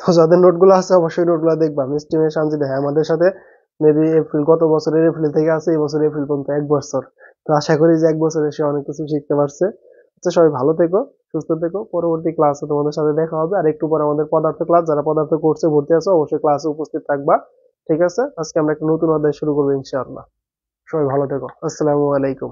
তো যাদের নোটগুলো আছে অবশ্যই নোটগুলো দেখবা। মিষ্টি মেয়ে শান্তি দেখে আমাদের সাথে মেবি এপ্রিল, গত বছরের এপ্রিল থেকে আছে, এই বছর এপ্রিল পর্যন্ত 1 বছর। তো আশা করি যে 1 বছরে সে অনেক কিছু শিখতে পারছে। আচ্ছা, সবাই ভালো থেকো, সুস্থ থেকো। পরবর্তী ক্লাসে তোমাদের সাথে দেখা হবে। আর একটু পর আমাদের পদার্থ ক্লাস, যারা পদার্থ কোর্সে ভর্তি আছো অবশ্যই ক্লাসে উপস্থিত থাকবা। ঠিক আছে? আজকে আমরা একটা নতুন অধ্যায় শুরু করবো ইনশাআল্লাহ। সবাই ভালো থেকো। আসসালামু আলাইকুম।